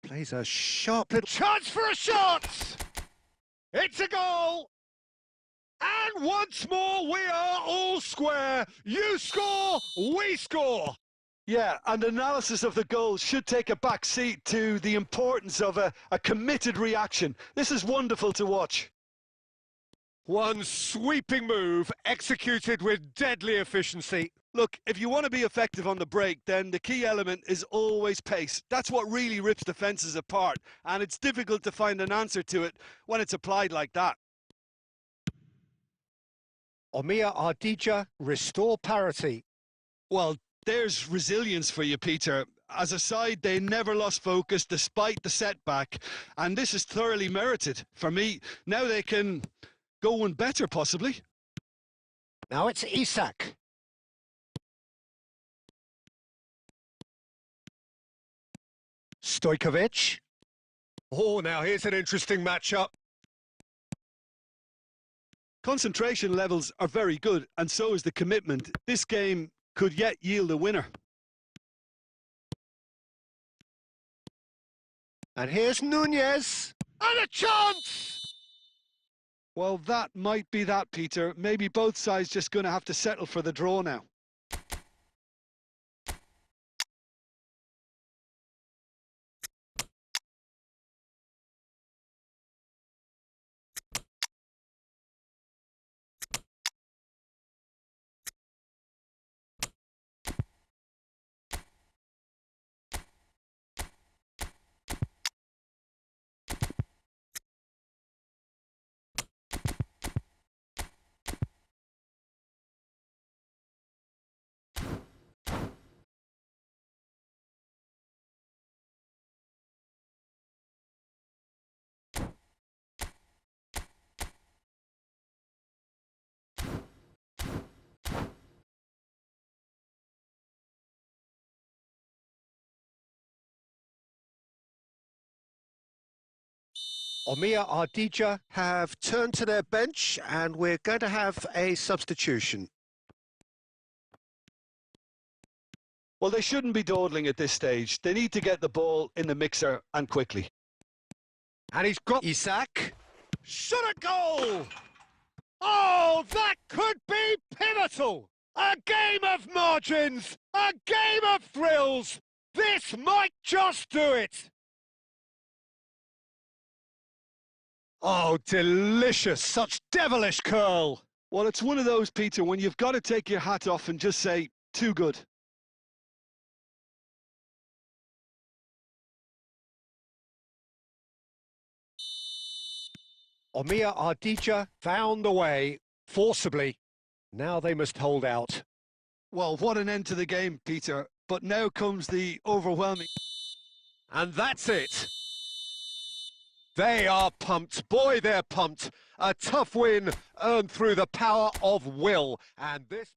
A: Plays a sharp little chance for a shot! It's a goal! And once more, we are all square. You score, we score.
B: Yeah, and analysis of the goal should take a back seat to the importance of a committed reaction. This is wonderful to watch.
A: One sweeping move, executed with deadly efficiency.
B: Look, if you want to be effective on the break, then the key element is always pace. That's what really rips defences apart, and it's difficult to find an answer to it when it's applied like that.
A: Omir Ardija, restore parity.
B: Well, there's resilience for you, Peter. As a side, they never lost focus despite the setback, and this is thoroughly merited. For me, now they can go one better, possibly.
A: Now it's Isak. Stojkovic. Oh, now here's an interesting matchup.
B: Concentration levels are very good, and so is the commitment. This game could yet yield a winner.
A: And here's Nunez. And a chance!
B: Well, that might be that, Peter. Maybe both sides just going to have to settle for the draw now.
A: Omir Ardija have turned to their bench, and we're going to have a substitution.
B: Well, they shouldn't be dawdling at this stage. They need to get the ball in the mixer, and quickly.
A: And he's got Isak. Shot a goal! Oh, that could be pivotal! A game of margins! A game of thrills! This might just do it! Oh, delicious! Such devilish curl!
B: Well, it's one of those, Peter, when you've got to take your hat off and just say, too good.
A: Omir Ardija found the way, forcibly. Now they must hold out.
B: Well, what an end to the game, Peter. But now comes the overwhelming...
A: And that's it. They are pumped. Boy, they're pumped. A tough win earned through the power of will. And this...